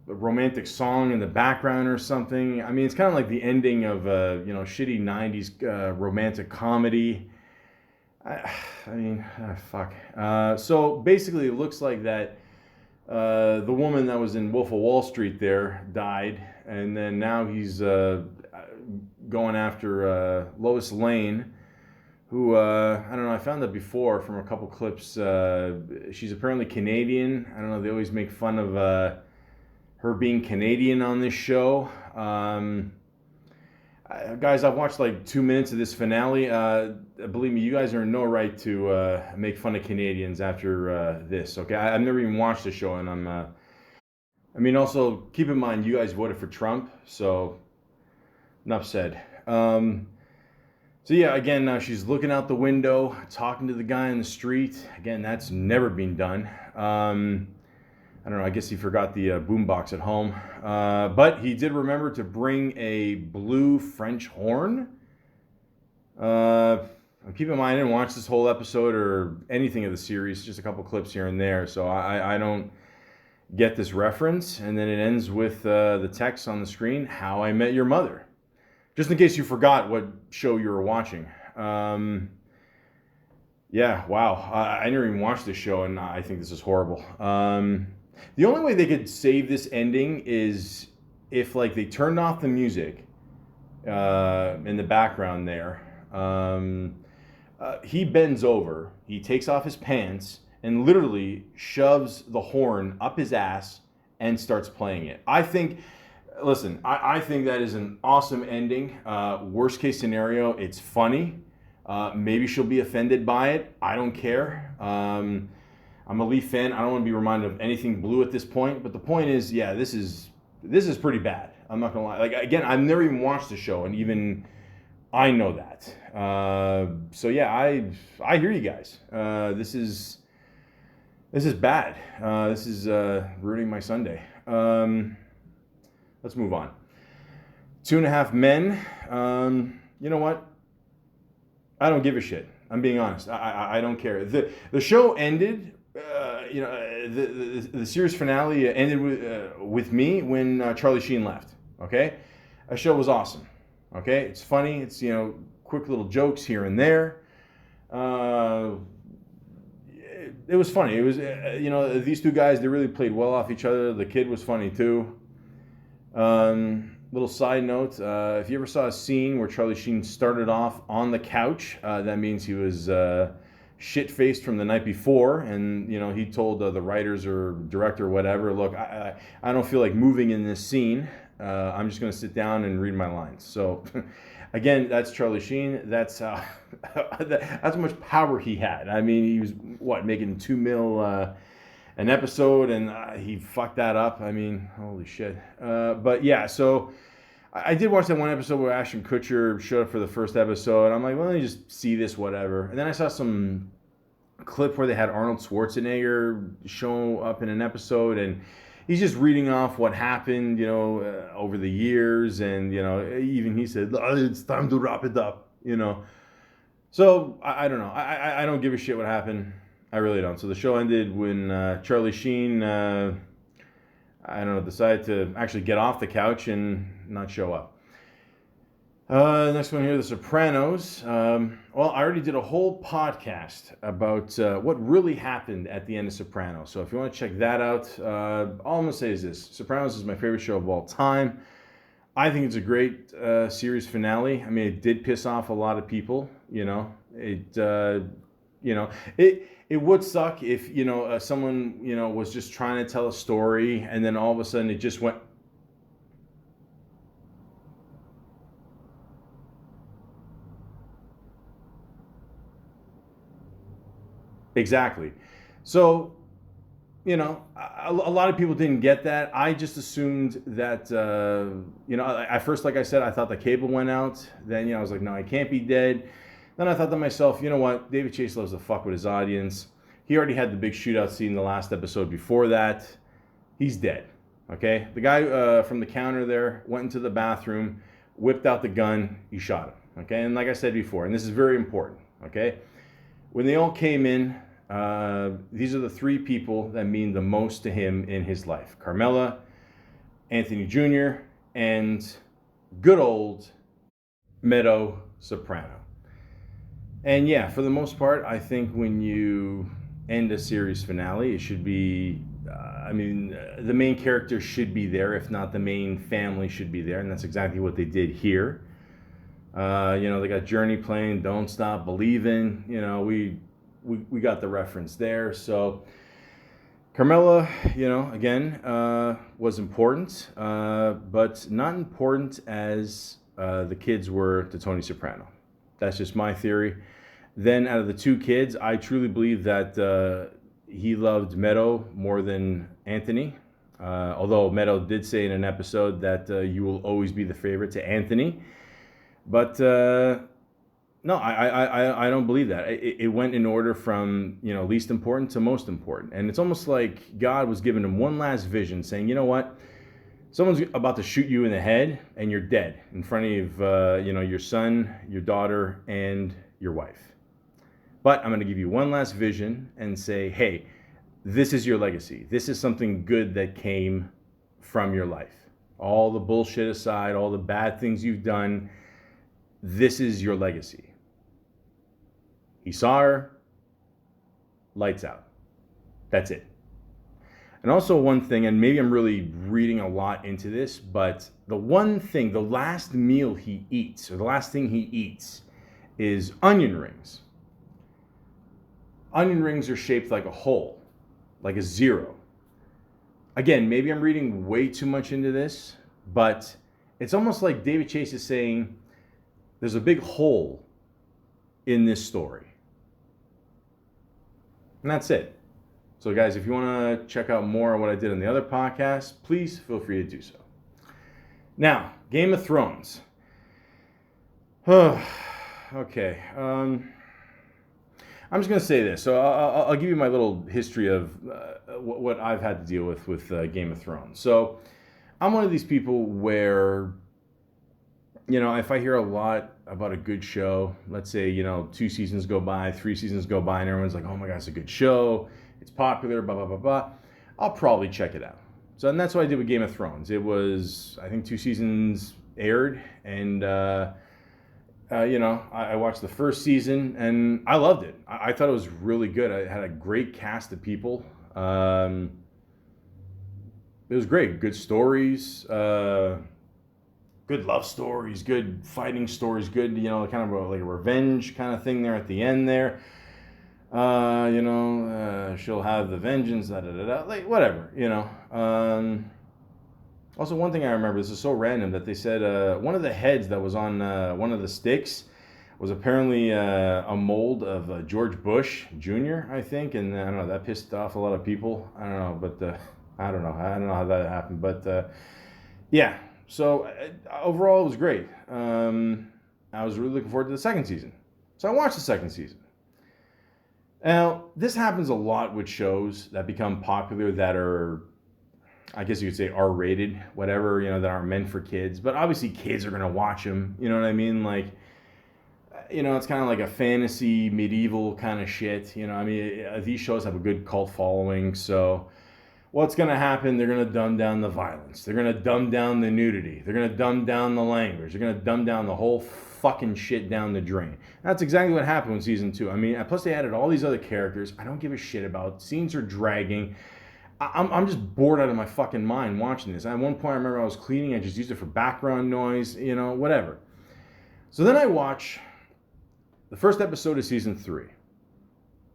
a romantic song in the background or something. I mean, it's kind of like the ending of a you know shitty '90s romantic comedy. I mean, fuck. So basically, it looks like that the woman that was in Wolf of Wall Street there died, and then now he's going after Lois Lane, who I don't know. I found that before from a couple clips. She's apparently Canadian. I don't know. They always make fun of her being Canadian on this show. Guys, I've watched like 2 minutes of this finale. Believe me, you guys are in no right to make fun of Canadians after this. Okay, I've never even watched the show, and I'm. I mean, also keep in mind, you guys voted for Trump, so enough said. So yeah, again, she's looking out the window, talking to the guy in the street. Again, that's never been done. I don't know, I guess he forgot the boombox at home. But he did remember to bring a blue French horn. Keep in mind, I didn't watch this whole episode or anything of the series, just a couple clips here and there, so I don't get this reference. And then it ends with the text on the screen, How I Met Your Mother. Just in case you forgot what show you were watching. Yeah, wow. I never even watched this show, and I think this is horrible. The only way they could save this ending is if, like, they turned off the music in the background there. He bends over, he takes off his pants, and literally shoves the horn up his ass and starts playing it. I think that is an awesome ending. Worst case scenario, it's funny. Maybe she'll be offended by it. I don't care. I'm a Leaf fan. I don't want to be reminded of anything blue at this point. But the point is, yeah, this is pretty bad. I'm not gonna lie. Like again, I've never even watched the show, and even I know that. So yeah, I hear you guys. This is bad. This is ruining my Sunday. Let's move on. 2.5 Men. You know what? I don't give a shit. I'm being honest. I don't care. The show ended. You know, the series finale ended with me when Charlie Sheen left. Okay, that show was awesome. Okay, it's funny. It's, quick little jokes here and there. It was funny. It was, these two guys, they really played well off each other. The kid was funny too. Little side note, if you ever saw a scene where Charlie Sheen started off on the couch, that means he was shit-faced from the night before, and he told the writers or director or whatever, look, I don't feel like moving in this scene. I'm just going to sit down and read my lines. So again, that's Charlie Sheen. That's that's how much power he had. I mean, he was making $2 million an episode, and he fucked that up. I mean, holy shit. But yeah, so I did watch that one episode where Ashton Kutcher showed up for the first episode. I'm like, well, let me just see this, whatever. And then I saw some clip where they had Arnold Schwarzenegger show up in an episode, and he's just reading off what happened, over the years, and even he said, it's time to wrap it up, So I don't know. I don't give a shit what happened. I really don't. So the show ended when Charlie Sheen, decided to actually get off the couch and not show up. Next one here, The Sopranos. Well, I already did a whole podcast about what really happened at the end of Sopranos. So if you want to check that out, all I'm going to say is this. Sopranos is my favorite show of all time. I think it's a great series finale. I mean, it did piss off a lot of people, It would suck if, someone, was just trying to tell a story and then all of a sudden it just went. Exactly. So, a lot of people didn't get that. I just assumed that, at first, like I said, I thought the cable went out. Then, I was like, no, he can't be dead. Then I thought to myself, you know what? David Chase loves to fuck with his audience. He already had the big shootout scene in the last episode before that. He's dead, okay? The guy from the counter there went into the bathroom, whipped out the gun, he shot him, okay? And like I said before, and this is very important, okay? When they all came in, these are the three people that mean the most to him in his life. Carmela, Anthony Jr., and good old Meadow Soprano. And yeah, for the most part, I think when you end a series finale, it should be, the main character should be there. If not, the main family should be there. And that's exactly what they did here. They got Journey playing Don't Stop Believing. We got the reference there. So Carmela, again, was important, but not important as the kids were to Tony Soprano. That's just my theory. Then out of the two kids, I truly believe that he loved Meadow more than Anthony. Although Meadow did say in an episode that you will always be the favorite to Anthony. But no, I don't believe that. It went in order from, least important to most important. And it's almost like God was giving him one last vision saying, you know what? Someone's about to shoot you in the head and you're dead in front of, your son, your daughter, and your wife. But I'm going to give you one last vision and say, hey, this is your legacy. This is something good that came from your life. All the bullshit aside, all the bad things you've done, this is your legacy. He saw her, lights out. That's it. And also one thing, and maybe I'm really reading a lot into this, but the last meal he eats, or the last thing he eats, is onion rings. Onion rings are shaped like a hole, like a zero. Again, maybe I'm reading way too much into this, but it's almost like David Chase is saying, there's a big hole in this story. And that's it. So guys, if you want to check out more on what I did on the other podcast, please feel free to do so. Now, Game of Thrones. Okay. I'm just going to say this. So I'll give you my little history of what I've had to deal with Game of Thrones. So I'm one of these people where, if I hear a lot about a good show, let's say, 2 seasons go by, 3 seasons go by, and everyone's like, oh my God, it's a good show. It's popular, blah, blah, blah, blah. I'll probably check it out. So, and that's what I did with Game of Thrones. It was, I think, 2 seasons aired, and I watched the first season and I loved it. I thought it was really good. I had a great cast of people. It was great. Good stories, good love stories, good fighting stories, good, kind of like a revenge kind of thing there at the end there. She'll have the vengeance, like whatever, Also, one thing I remember, this is so random, that they said one of the heads that was on one of the sticks was apparently a mold of George Bush Jr., I think, and I don't know, that pissed off a lot of people. I don't know, but I don't know how that happened, but yeah. So overall, it was great. I was really looking forward to the second season, so I watched the second season. Now, this happens a lot with shows that become popular that are, I guess you could say, R-rated, whatever, that aren't meant for kids. But obviously kids are going to watch them, you know what I mean? Like, it's kind of like a fantasy, medieval kind of shit. These shows have a good cult following. So what's going to happen? They're going to dumb down the violence. They're going to dumb down the nudity. They're going to dumb down the language. They're going to dumb down the whole fucking shit down the drain. That's exactly what happened in season 2. Plus they added all these other characters I don't give a shit about. Scenes are dragging. I'm just bored out of my fucking mind watching this. At one point, I remember I was cleaning. I just used it for background noise, whatever. So then I watch the first episode of season 3.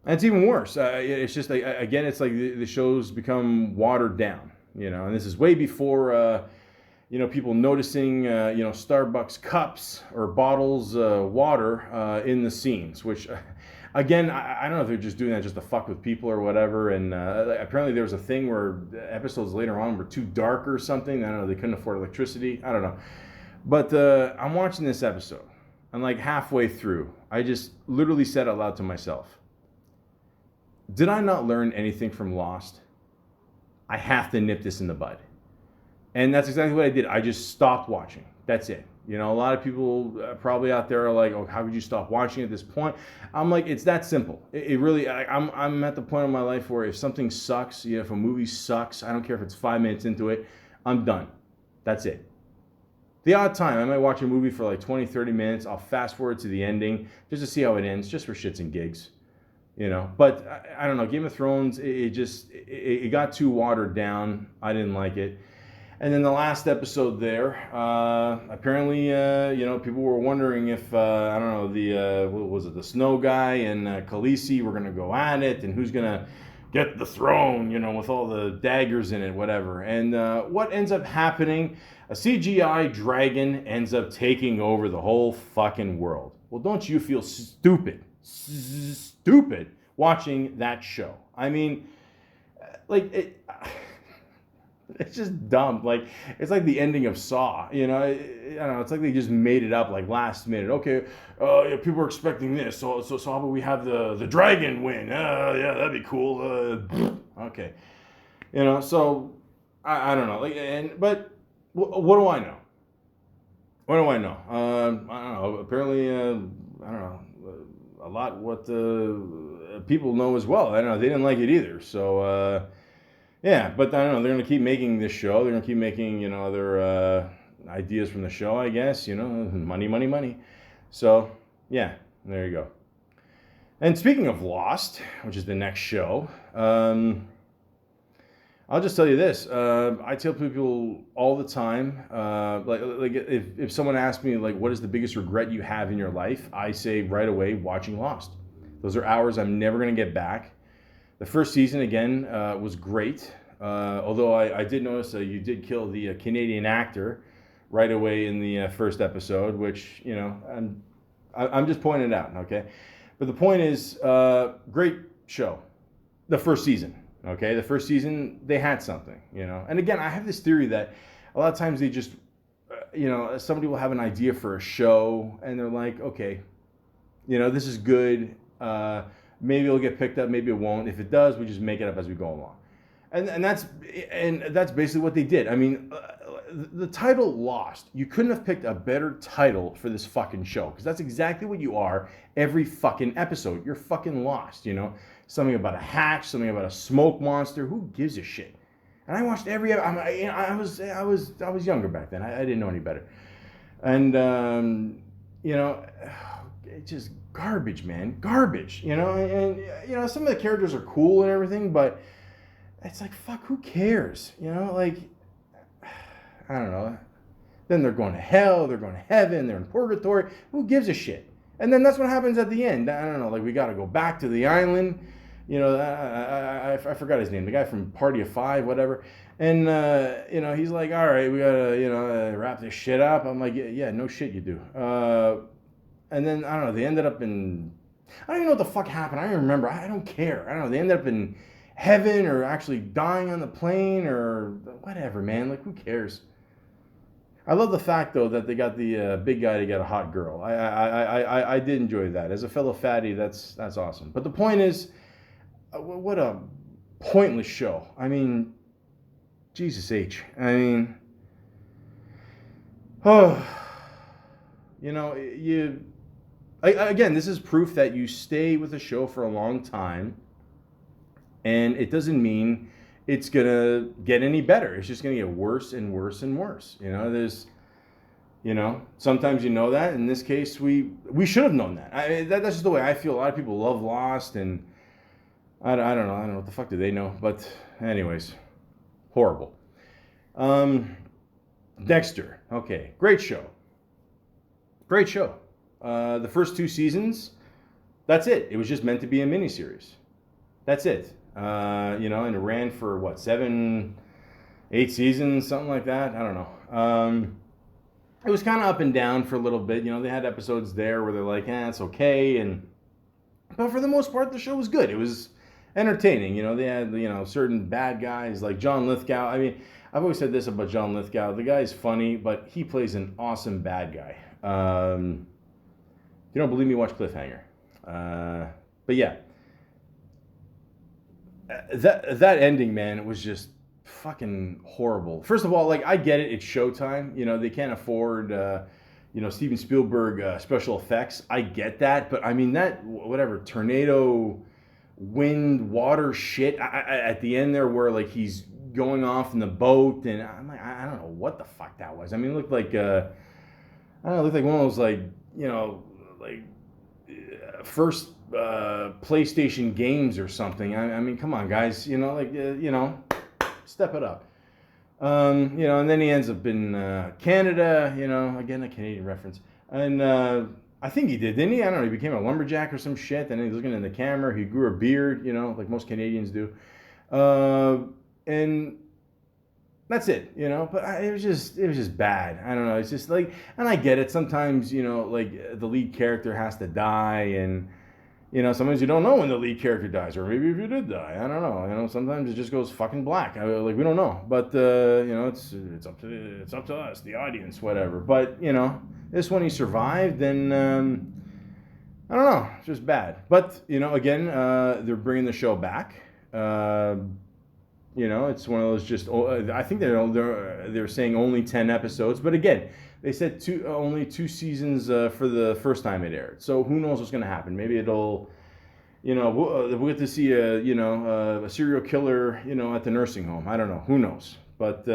And it's even worse. It's just like, again, it's like the show's become watered down, and this is way before, people noticing, Starbucks cups or bottles, water in the scenes, which, again, I don't know if they're just doing that just to fuck with people or whatever. And apparently there was a thing where episodes later on were too dark or something. I don't know, they couldn't afford electricity. I don't know. But I'm watching this episode, and like halfway through, I just literally said out loud to myself, did I not learn anything from Lost? I have to nip this in the bud. And that's exactly what I did. I just stopped watching. That's it. A lot of people probably out there are like, oh, how could you stop watching at this point? I'm like, it's that simple. It really, I'm at the point in my life where if something sucks, if a movie sucks, I don't care if it's 5 minutes into it, I'm done. That's it. The odd time, I might watch a movie for like 20, 30 minutes. I'll fast forward to the ending just to see how it ends, just for shits and gigs. But I don't know, Game of Thrones, it got too watered down. I didn't like it. And then the last episode there, apparently, people were wondering if, I don't know, what was it, the Snow Guy and Khaleesi were going to go at it, and who's going to get the throne, with all the daggers in it, whatever. And what ends up happening, a CGI dragon ends up taking over the whole fucking world. Well, don't you feel stupid watching that show? It's just dumb. Like, it's like the ending of Saw, I don't know, it's like they just made it up like last minute. Okay, people are expecting this, so how about we have the dragon win? Yeah, that'd be cool. Okay. So I don't know. But what do I know? What do I know? I don't know. Apparently, I don't know, a lot what people know as well. I don't know. They didn't like it either. So, yeah, but I don't know. They're going to keep making this show. They're going to keep making, other ideas from the show, I guess. Money, money, money. So, yeah, there you go. And speaking of Lost, which is the next show, I'll just tell you this. I tell people all the time, like if someone asks me, like, what is the biggest regret you have in your life? I say right away, watching Lost. Those are hours I'm never going to get back. The first season, again, was great. Although I did notice you did kill the Canadian actor right away in the first episode, which, I'm just pointing it out, okay? But the point is, great show. The first season, okay? The first season, they had something, And again, I have this theory that a lot of times they just, somebody will have an idea for a show, and they're like, okay, this is good. Maybe it'll get picked up, maybe it won't. If it does, we just make it up as we go along. And that's basically what they did. The title Lost, you couldn't have picked a better title for this fucking show, because that's exactly what you are every fucking episode. You're fucking lost, Something about a hatch, something about a smoke monster. Who gives a shit? And I watched every. I was younger back then. I didn't know any better. And, it's just garbage, man. Garbage, and some of the characters are cool and everything, but it's like, fuck, who cares? Like, I don't know. Then they're going to hell, they're going to heaven, they're in purgatory. Who gives a shit? And then that's what happens at the end. I don't know, like we got to go back to the island. I forgot his name, the guy from Party of Five, whatever. And, he's like, all right, we got to, wrap this shit up. I'm like, yeah, no shit you do. And then, I don't know, they ended up in, I don't even know what the fuck happened. I don't remember. I don't care. I don't know. They ended up in heaven or actually dying on the plane or whatever, man. Like, who cares? I love the fact though that they got the big guy to get a hot girl. I did enjoy that. As a fellow fatty, that's awesome. But the point is, what a pointless show. I mean, Jesus H. I mean, again, this is proof that you stay with a show for a long time, and it doesn't mean it's gonna get any better. It's just gonna get worse and worse and worse. There's, sometimes that. In this case, we should have known that. That's just the way I feel. A lot of people love Lost, and I don't know. I don't know what the fuck do they know. But anyways, horrible. Dexter. Okay, great show. Great show. The first 2 seasons, that's it. It was just meant to be a miniseries. That's it. And it ran for 7, 8 seasons, something like that. I don't know. It was kind of up and down for a little bit. They had episodes there where they're like, it's okay. But for the most part, the show was good. It was entertaining. They had, certain bad guys like John Lithgow. I mean, I've always said this about John Lithgow. The guy's funny, but he plays an awesome bad guy. If you don't believe me, watch Cliffhanger. But yeah. That ending, man, it was just fucking horrible. First of all, like, I get it, it's Showtime. They can't afford, Steven Spielberg special effects. I get that, but I mean, that, whatever, tornado, wind, water shit at the end there where, like, he's going off in the boat, and I'm like, I don't know what the fuck that was. I mean, it looked like, I don't know, it looked like one of those, like, first PlayStation games or something. I mean, come on, guys. Step it up. And then he ends up in Canada. Again, a Canadian reference. And I think he did, didn't he? I don't know. He became a lumberjack or some shit. And he's looking in the camera. He grew a beard. Like most Canadians do. And that's it, but it was just bad. I don't know. It's just like, and I get it. Sometimes, like the lead character has to die, and, sometimes you don't know when the lead character dies, or maybe if you did die, I don't know. Sometimes it just goes fucking black. Like, we don't know, but, it's up to us, the audience, whatever. But, this one he survived, and, I don't know, it's just bad. But, again, they're bringing the show back. It's one of those just, I think they're saying only 10 episodes. But again, they said only 2 seasons for the first time it aired. So who knows what's going to happen? Maybe it'll, we'll get to see a serial killer, at the nursing home. I don't know. Who knows? But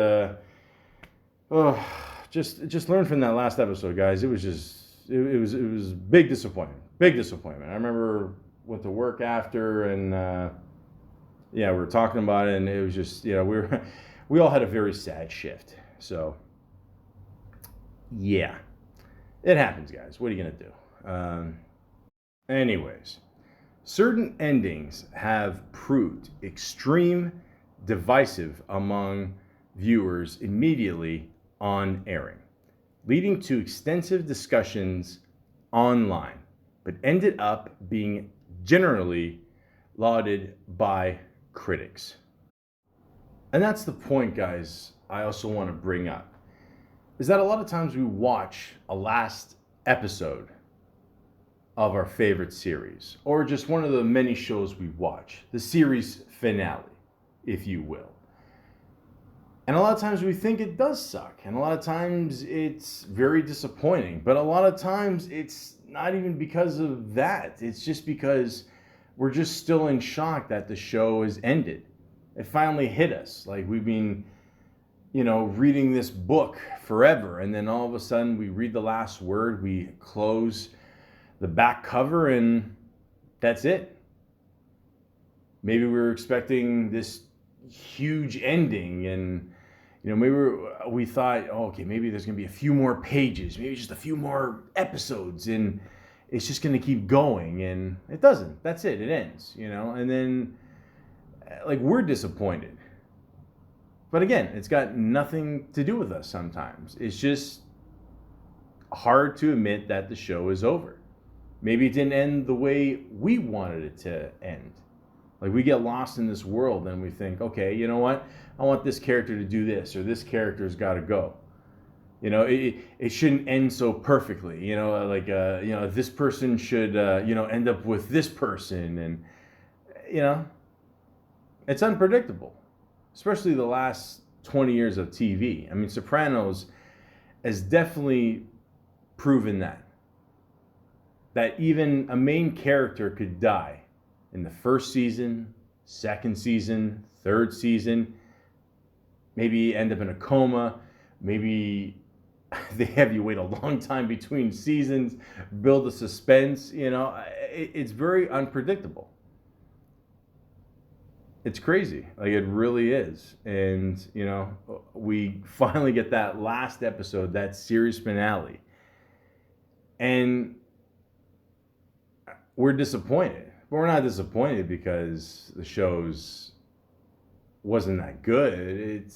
just learn from that last episode, guys. It was just, it was big disappointment. Big disappointment. I remember went to work after, and we were talking about it, and it was just, we all had a very sad shift. So, yeah, it happens, guys. What are you going to do? Anyways, certain endings have proved extreme divisive among viewers immediately on airing, leading to extensive discussions online, but ended up being generally lauded by critics. And that's the point, guys, I also want to bring up, is that a lot of times we watch a last episode of our favorite series, or just one of the many shows we watch, the series finale, if you will. And a lot of times we think it does suck, and a lot of times it's very disappointing, but a lot of times it's not even because of that. It's just because we're just still in shock that the show has ended. It finally hit us. Like, we've been, reading this book forever, and then all of a sudden we read the last word, we close the back cover, and that's it. Maybe we were expecting this huge ending, and maybe we thought, oh, okay, maybe there's gonna be a few more pages, maybe just a few more episodes, and it's just gonna keep going, and it doesn't. That's it. It ends, and then like we're disappointed. But again, it's got nothing to do with us sometimes. It's just hard to admit that the show is over. Maybe it didn't end the way we wanted it to end. Like we get lost in this world and we think, okay, you know what? I want this character to do this, or this character's got to go. It shouldn't end so perfectly. This person should, end up with this person, and it's unpredictable. Especially the last 20 years of TV. I mean, Sopranos has definitely proven that even a main character could die in the first season, second season, third season, maybe end up in a coma, maybe they have you wait a long time between seasons, build a suspense, it's very unpredictable. It's crazy. Like, it really is. And, we finally get that last episode, that series finale. And we're disappointed. But we're not disappointed because the show's wasn't that good.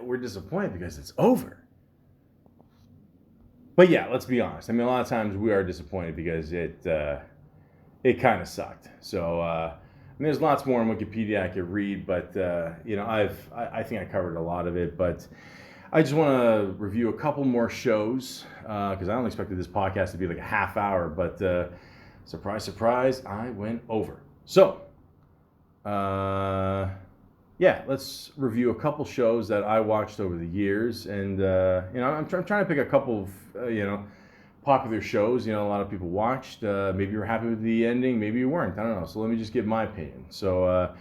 We're disappointed because it's over. But yeah, let's be honest. I mean, a lot of times we are disappointed because it kind of sucked. So, there's lots more on Wikipedia I could read, but I think I covered a lot of it. But I just want to review a couple more shows because I only expected this podcast to be like a half hour, but surprise, surprise, I went over. So, let's review a couple shows that I watched over the years, and I'm trying to pick a couple of popular shows, a lot of people watched. Maybe you were happy with the ending, maybe you weren't. I don't know. So let me just give my opinion. So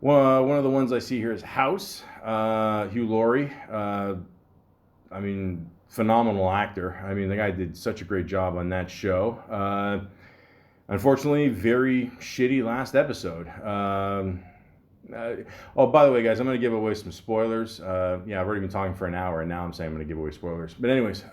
one of the ones I see here is House. Hugh Laurie. Phenomenal actor. I mean, the guy did such a great job on that show. Unfortunately, very shitty last episode. By the way, guys, I'm going to give away some spoilers. I've already been talking for an hour, and now I'm saying I'm going to give away spoilers. But anyways,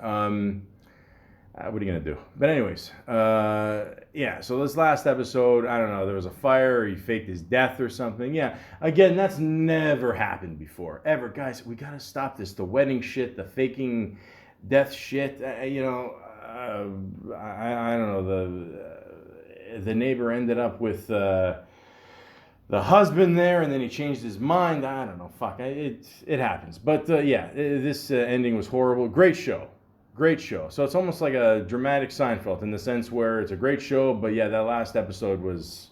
what are you going to do? But anyways, so this last episode, I don't know, there was a fire, or he faked his death or something. Yeah, again, that's never happened before. Ever. Guys, we got to stop this. The wedding shit, the faking death shit, I don't know, the neighbor ended up with the husband there, and then he changed his mind. I don't know, fuck, it happens. But this ending was horrible. Great show. So it's almost like a dramatic Seinfeld in the sense where it's a great show, but that last episode was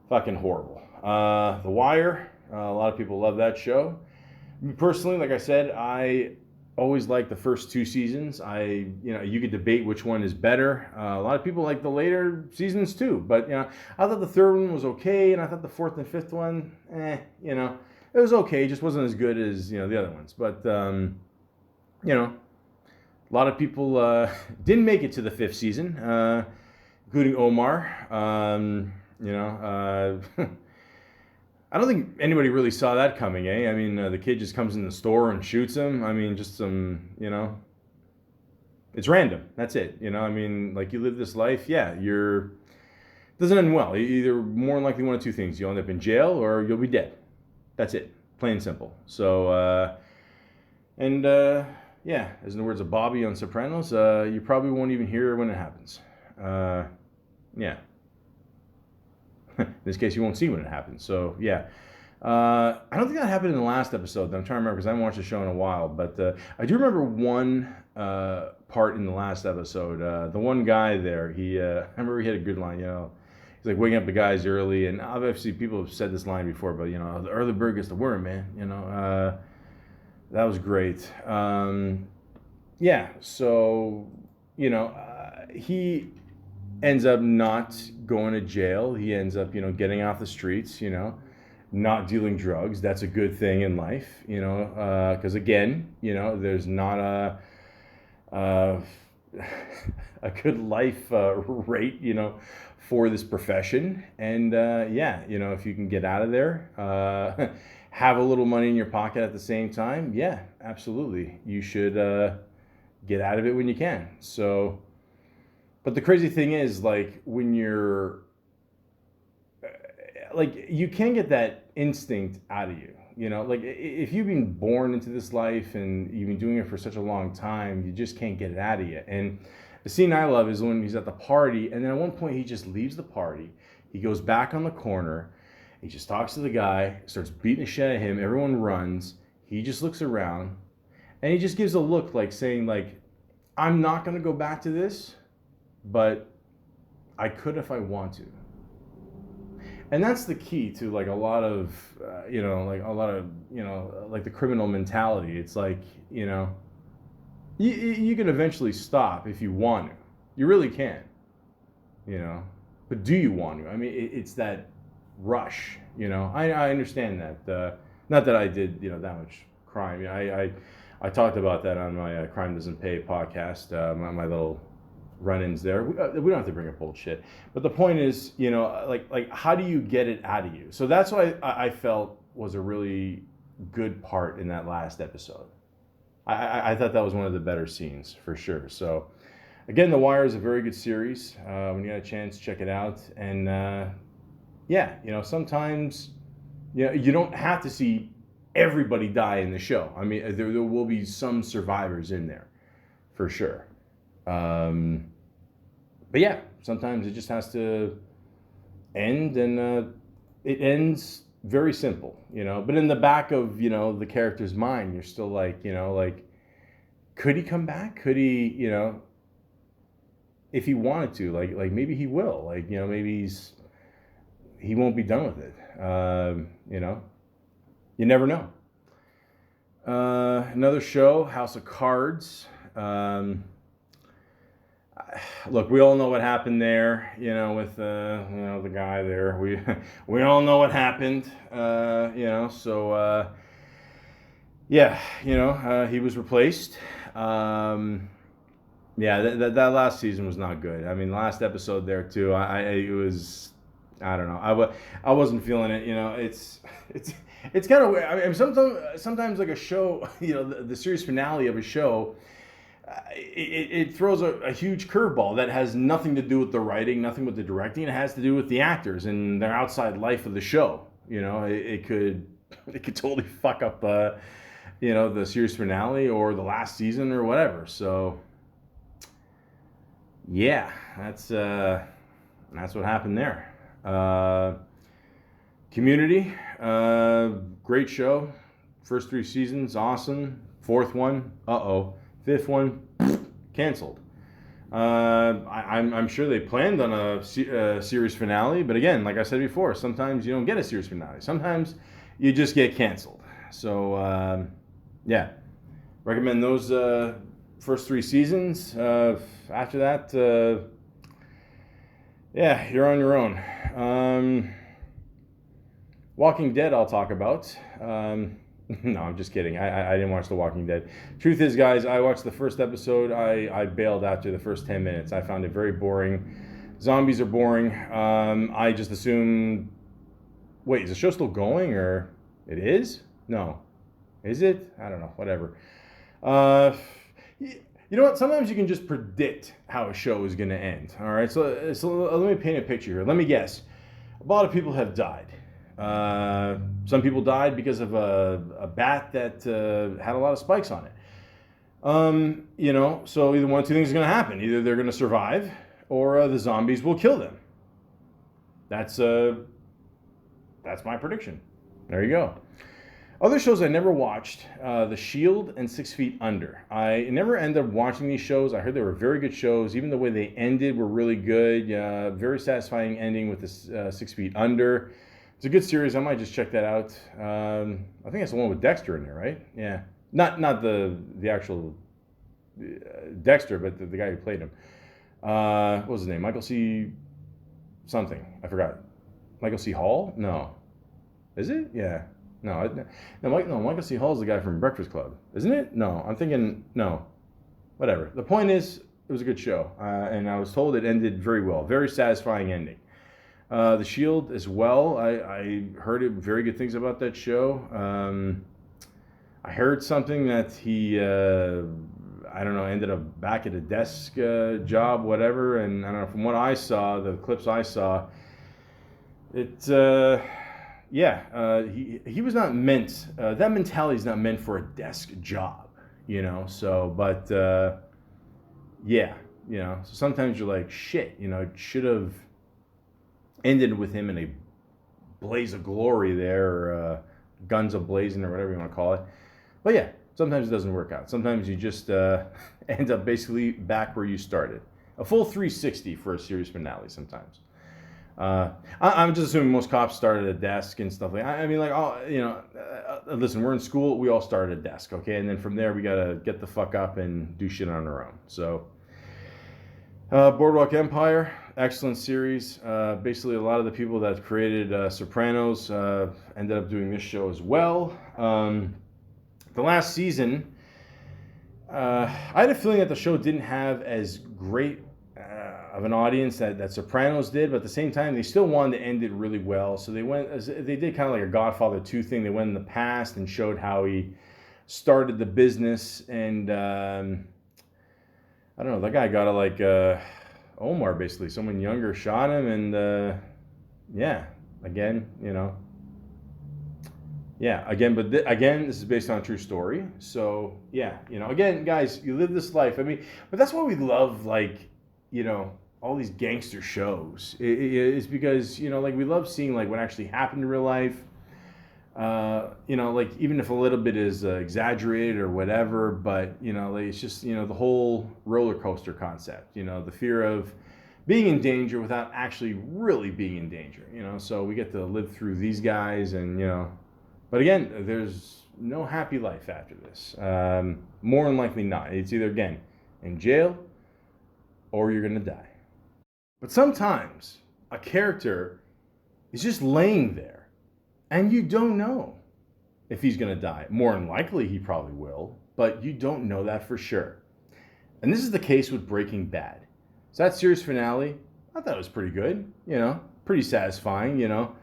fucking horrible. The Wire, a lot of people love that show. Me personally, like I said, I always liked the first two seasons. You could debate which one is better. A lot of people like the later seasons too, but I thought the third one was okay, and I thought the fourth and fifth one, it was okay. It just wasn't as good as the other ones. But a lot of people didn't make it to the fifth season, including Omar. I don't think anybody really saw that coming, eh? I mean, the kid just comes in the store and shoots him. I mean, just some, it's random. That's it. Like, you live this life, it doesn't end well. You either more than likely one of two things. You'll end up in jail or you'll be dead. That's it. Plain and simple. So, as in the words of Bobby on Sopranos, you probably won't even hear when it happens. In this case, you won't see when it happens. So, I don't think that happened in the last episode. I'm trying to remember because I haven't watched the show in a while. But I do remember one part in the last episode. The one guy there, I remember he had a good line, He's like waking up the guys early. And obviously people have said this line before, but, the early bird gets the worm, man. That was great. So, he ends up not going to jail. He ends up, getting off the streets, not dealing drugs. That's a good thing in life, because again, there's not a a good life rate, for this profession. And if you can get out of there, have a little money in your pocket at the same time, yeah, absolutely, you should get out of it when you can. So, but the crazy thing is, like, when you're like, you can't get that instinct out of you. Like, if you've been born into this life and you've been doing it for such a long time, you just can't get it out of you. And the scene I love is when he's at the party, and then at one point he just leaves the party. He goes back on the corner. He just talks to the guy, starts beating the shit out of him. Everyone runs. He just looks around, and he just gives a look like saying, like, I'm not going to go back to this, but I could if I want to. And that's the key to, like, a lot of, like the criminal mentality. It's like, you can eventually stop if you want to. You really can, but do you want to? I mean, it's that rush, I understand that. Not that I did, that much crime. I talked about that on my Crime Doesn't Pay podcast, my little run-ins there. We don't have to bring up old shit, but the point is, like how do you get it out of you? So that's what I felt was a really good part in that last episode. I thought that was one of the better scenes for sure. So again, The Wire is a very good series. When you get a chance, check it out. And sometimes you don't have to see everybody die in the show. I mean, there will be some survivors in there for sure. But yeah, sometimes it just has to end, and it ends very simple, but in the back of, the character's mind, you're still like, like, could he come back? Could he, if he wanted to, like maybe he will, like, maybe he won't be done with it. You never know. Another show, House of Cards. Look, we all know what happened there, with the guy there. We all know what happened, so he was replaced. That last season was not good. I mean, last episode there too, it was, I don't know. I wasn't feeling it. It's kind of weird. I mean, sometimes like a show, the series finale of a show, it throws a huge curveball that has nothing to do with the writing, nothing with the directing. It has to do with the actors and their outside life of the show. It could totally fuck up the series finale or the last season or whatever. So yeah, that's what happened there. Community, great show. First 3 seasons, awesome. 4th one, fifth one, canceled. I'm sure they planned on a series finale, but again, like I said before, sometimes you don't get a series finale. Sometimes you just get canceled. So recommend those first 3 seasons. After that, you're on your own. Walking Dead I'll talk about. No, I'm just kidding. I didn't watch The Walking Dead. Truth is, guys, I watched the first episode. I bailed after the first 10 minutes. I found it very boring. Zombies are boring. I just assumed... Wait, is the show still going, or... It is? No. Is it? I don't know. Whatever. You know what? Sometimes you can just predict how a show is going to end. All right? So let me paint a picture here. Let me guess. A lot of people have died. Some people died because of a bat that had a lot of spikes on it. So either one of 2 things is going to happen. Either they're going to survive, or the zombies will kill them. That's my prediction. There you go. Other shows I never watched, The Shield and 6 Feet Under. I never ended up watching these shows. I heard they were very good shows. Even the way they ended were really good. Very satisfying ending with this 6 Feet Under. It's a good series. I might just check that out. I think that's the one with Dexter in there, right? Yeah. Not the actual Dexter, but the guy who played him. What was his name? Michael C. something. I forgot. Michael C. Hall? No. Is it? Yeah. No, Michael C. Hall's the guy from Breakfast Club, isn't it? No, I'm thinking, no. Whatever. The point is, it was a good show, and I was told it ended very well. Very satisfying ending. The Shield as well. I heard very good things about that show. I heard something that he, I don't know, ended up back at a desk job, whatever. And I don't know, from what I saw, the clips I saw, he was not meant, that mentality is not meant for a desk job, so, but, so sometimes you're like, shit, it should have ended with him in a blaze of glory there, or guns a-blazing, or whatever you want to call it. But yeah, sometimes it doesn't work out. Sometimes you just end up basically back where you started. A full 360 for a series finale sometimes. I'm just assuming most cops start at a desk and stuff like that. I mean, like, listen, we're in school. We all start at a desk, okay? And then from there, we got to get the fuck up and do shit on our own. So, Boardwalk Empire, excellent series. Basically, a lot of the people that created Sopranos ended up doing this show as well. The last season, I had a feeling that the show didn't have as great of an audience that Sopranos did, but at the same time, they still wanted to end it really well. So they did kind of like a Godfather 2 thing. They went in the past and showed how he started the business, and I don't know, that guy got to like Omar, basically. Someone younger shot him, and but again, this is based on a true story. So again, guys, you live this life. I mean, but that's why we love, like, all these gangster shows. It's because, like, we love seeing, like, what actually happened in real life. Like, even if a little bit is exaggerated or whatever, but, like, it's just, the whole roller coaster concept, the fear of being in danger without actually really being in danger, so we get to live through these guys, and, but again, there's no happy life after this. More than likely not. It's either, again, in jail or you're going to die. But sometimes a character is just laying there and you don't know if he's going to die. More than likely, he probably will, but you don't know that for sure. And this is the case with Breaking Bad. So that series finale, I thought it was pretty good, pretty satisfying, You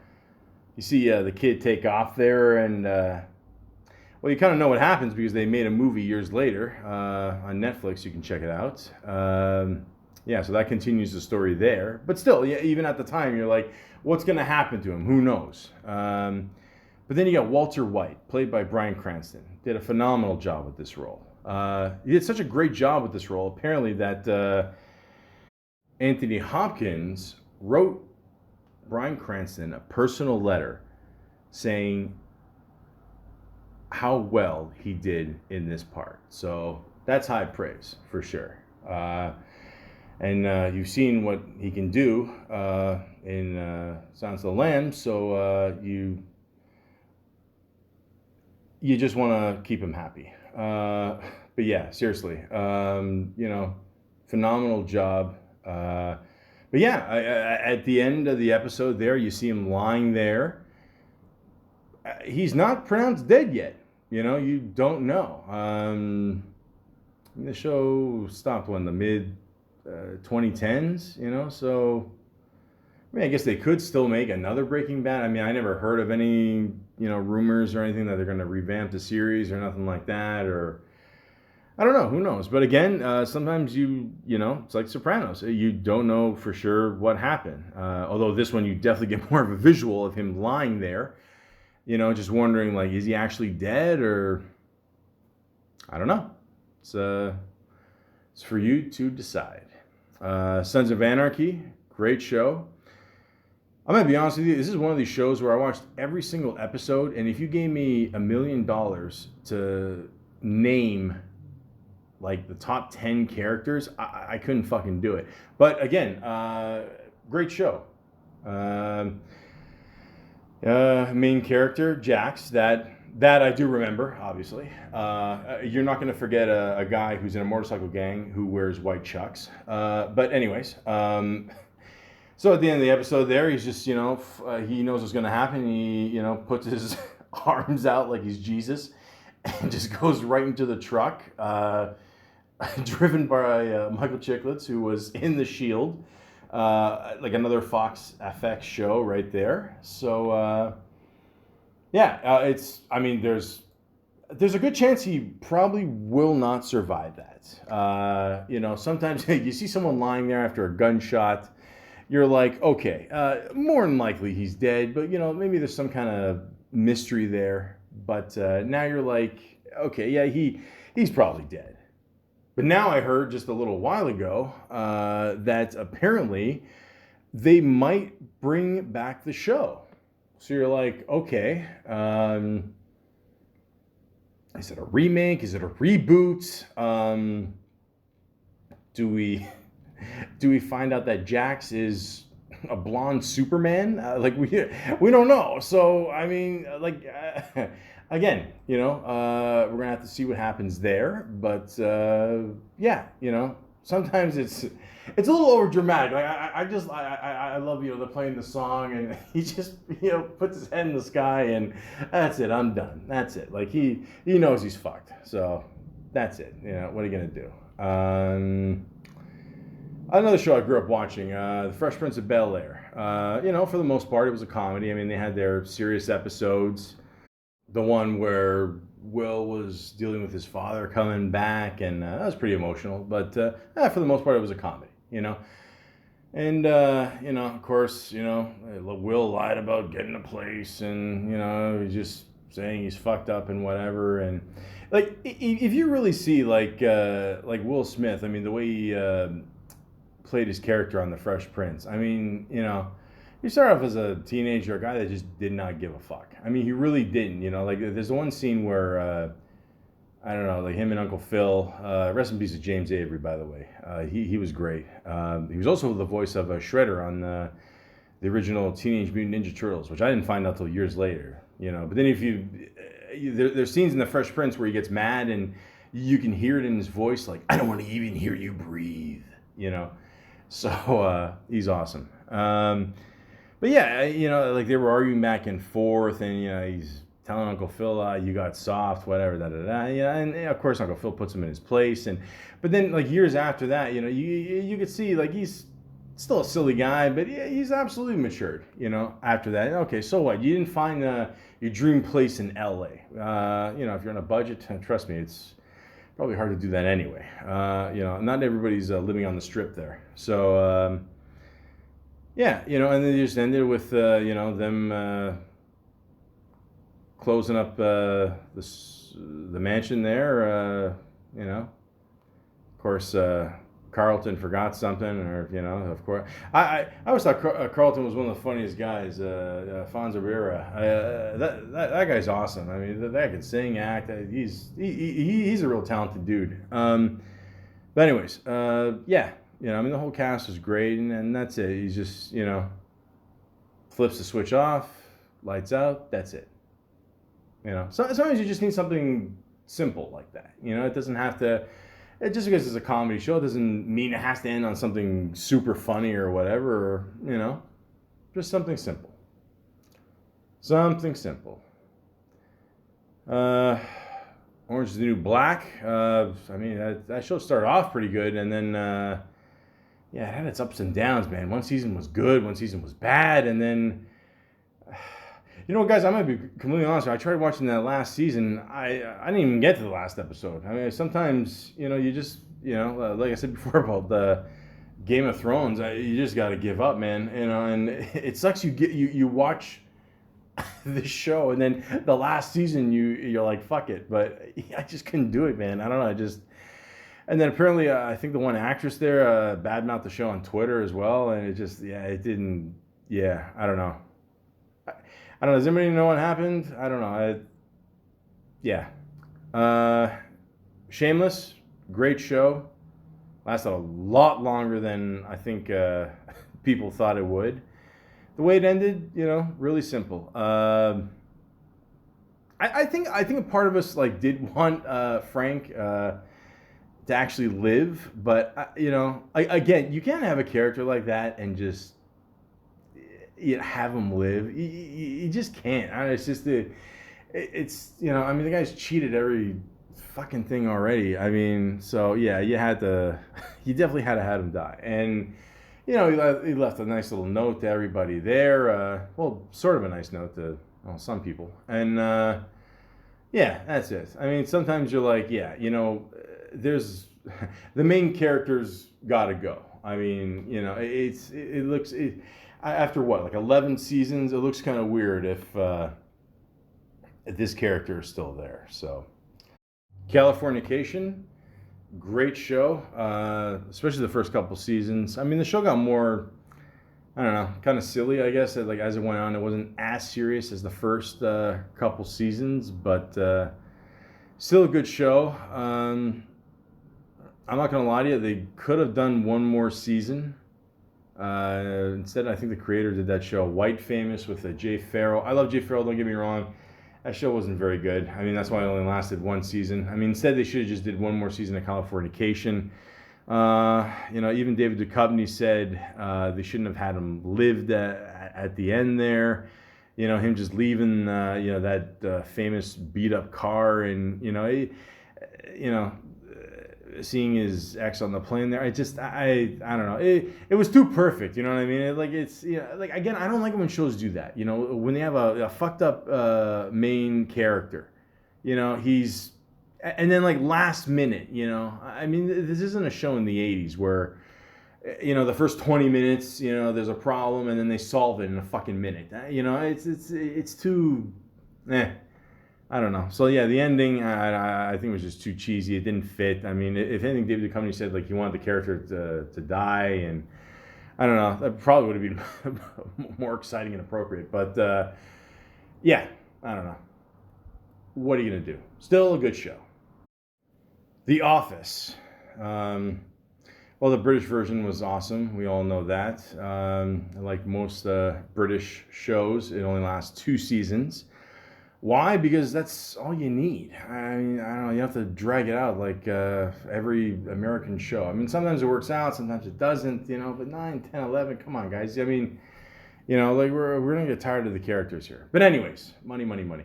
see the kid take off there, and well, you kind of know what happens because they made a movie years later on Netflix. You can check it out. So that continues the story there. But still, even at the time, you're like, what's going to happen to him? Who knows? But then you got Walter White, played by Bryan Cranston. Did a phenomenal job with this role. He did such a great job with this role, apparently, that Anthony Hopkins wrote Bryan Cranston a personal letter saying how well he did in this part. So that's high praise for sure. And you've seen what he can do in Silence of the Lambs, so you just want to keep him happy. But yeah, seriously, phenomenal job. But yeah, at the end of the episode there, you see him lying there. He's not pronounced dead yet. You don't know. The show stopped when the mid 2010s, so I mean, I guess they could still make another Breaking Bad. I mean, I never heard of any, rumors or anything that they're going to revamp the series or nothing like that, or I don't know, who knows? But again, sometimes it's like Sopranos. You don't know for sure what happened. Although this one, you definitely get more of a visual of him lying there, just wondering, like, is he actually dead, or I don't know. It's for you to decide. Sons of Anarchy, great show. I'm going to be honest with you, this is one of these shows where I watched every single episode, and if you gave me $1 million to name, like, the top 10 characters, I couldn't fucking do it. But again, great show. Main character, Jax, that I do remember, obviously. You're not going to forget a guy who's in a motorcycle gang who wears white chucks. But anyways, So at the end of the episode there, he's just, he knows what's going to happen. He, puts his arms out like he's Jesus and just goes right into the truck, driven by Michael Chiklis, who was in The Shield, like another Fox FX show right there. So, there's a good chance he probably will not survive that. Sometimes you see someone lying there after a gunshot. You're like, okay, more than likely he's dead, but maybe there's some kind of mystery there. But now you're like, okay, yeah, he's probably dead. But now I heard just a little while ago that apparently they might bring back the show. So you're like, okay, is it a remake? Is it a reboot? Do we find out that Jax is a blonde Superman? We don't know. So I mean, again, we're gonna have to see what happens there. But sometimes it's a little over dramatic. Like I love they're playing the song and he just puts his head in the sky and that's it. I'm done. That's it. Like he knows he's fucked. So that's it. What are you gonna do? Another show I grew up watching, The Fresh Prince of Bel-Air. For the most part, it was a comedy. I mean, they had their serious episodes. The one where Will was dealing with his father coming back, and that was pretty emotional. But for the most part, it was a comedy, And, of course, Will lied about getting a place, and, he's just saying he's fucked up and whatever. And, like, if you really see, like Will Smith, I mean, the way he played his character on The Fresh Prince. I mean, you start off as a teenager, a guy that just did not give a fuck. I mean, he really didn't, Like, there's the one scene where, I don't know, like him and Uncle Phil, rest in peace to James Avery, by the way. He was great. He was also the voice of Shredder on the original Teenage Mutant Ninja Turtles, which I didn't find out till years later, But then there's scenes in The Fresh Prince where he gets mad and you can hear it in his voice, like, I don't want to even hear you breathe, So he's awesome. But yeah, like they were arguing back and forth, and he's telling Uncle Phil, "You got soft, whatever." Da da da. And of course Uncle Phil puts him in his place, but then like years after that, you could see like he's still a silly guy, but he's absolutely matured. After that, okay, so what? You didn't find your dream place in L.A. If you're on a budget, trust me, it's probably hard to do that anyway. Not everybody's living on the strip there. So, and then they just ended with, them closing up the mansion there. Of course, Carlton forgot something, or of course, I always thought Carlton was one of the funniest guys. Fonzo Riera, that guy's awesome. I mean, that guy can sing, act. He's a real talented dude. But anyways, I mean, the whole cast is great, and that's it. He's just flips the switch off, lights out. That's it. Sometimes you just need something simple like that. It doesn't have to. Just because it's a comedy show doesn't mean it has to end on something super funny or whatever, just something simple. Something simple. Orange is the New Black. I mean, that show started off pretty good, and then, it had its ups and downs, man. One season was good, one season was bad, and then... guys, I might be completely honest. I tried watching that last season. I didn't even get to the last episode. I mean, sometimes, you just, like I said before about the Game of Thrones, you just got to give up, man. And it sucks. You watch this show, and then the last season, you're like, fuck it. But I just couldn't do it, man. I don't know. And then apparently, I think the one actress there badmouthed the show on Twitter as well. And it didn't, I don't know. I don't know. Does anybody know what happened? I don't know. Shameless, great show. Lasted a lot longer than I think people thought it would. The way it ended, really simple. I think a part of us did want Frank to actually live, but again, you can't have a character like that and just have him live. You just can't. It's just it's I mean, the guy's cheated every fucking thing already. I mean, so yeah, you had to, you definitely had to have him die. And he left a nice little note to everybody there. Well, sort of a nice note to some people. And yeah, that's it. I mean, sometimes you're like, yeah, there's the main character's got to go. I mean, it looks after what, like 11 seasons, it looks kind of weird if this character is still there. So, Californication, great show, especially the first couple seasons. I mean, the show got more, I don't know, kind of silly, I guess. Like as it went on, it wasn't as serious as the first couple seasons, but still a good show. I'm not gonna lie to you, they could have done one more season. Instead, I think the creator did that show White Famous with Jay Farrell. I love Jay Farrell, don't get me wrong. That show wasn't very good. I mean, that's why it only lasted one season. I mean, instead they should have just did one more season of Californication. Even David Duchovny said they shouldn't have had him lived at the end there. Him just leaving, that famous beat up car, and seeing his ex on the plane there. I don't know. It was too perfect. You know what I mean? Like again, I don't like it when shows do that. When they have a fucked up main character. He's, and then like last minute. I mean, this isn't a show in the '80s where the first 20 minutes, there's a problem and then they solve it in a fucking minute. It's too, I don't know. So yeah, the ending I think was just too cheesy. It didn't fit. I mean, if anything, David Duchovny said like he wanted the character to die, and I don't know. That probably would have been more exciting and appropriate. But yeah, I don't know. What are you gonna do? Still a good show. The Office. Well, the British version was awesome. We all know that. Like most British shows, it only lasts 2 seasons. Why? Because that's all you need. I mean, I don't know. You have to drag it out like every American show. I mean, sometimes it works out, sometimes it doesn't. But 9, 10, 11, come on, guys. I mean, like we're gonna get tired of the characters here. But anyways, money, money, money.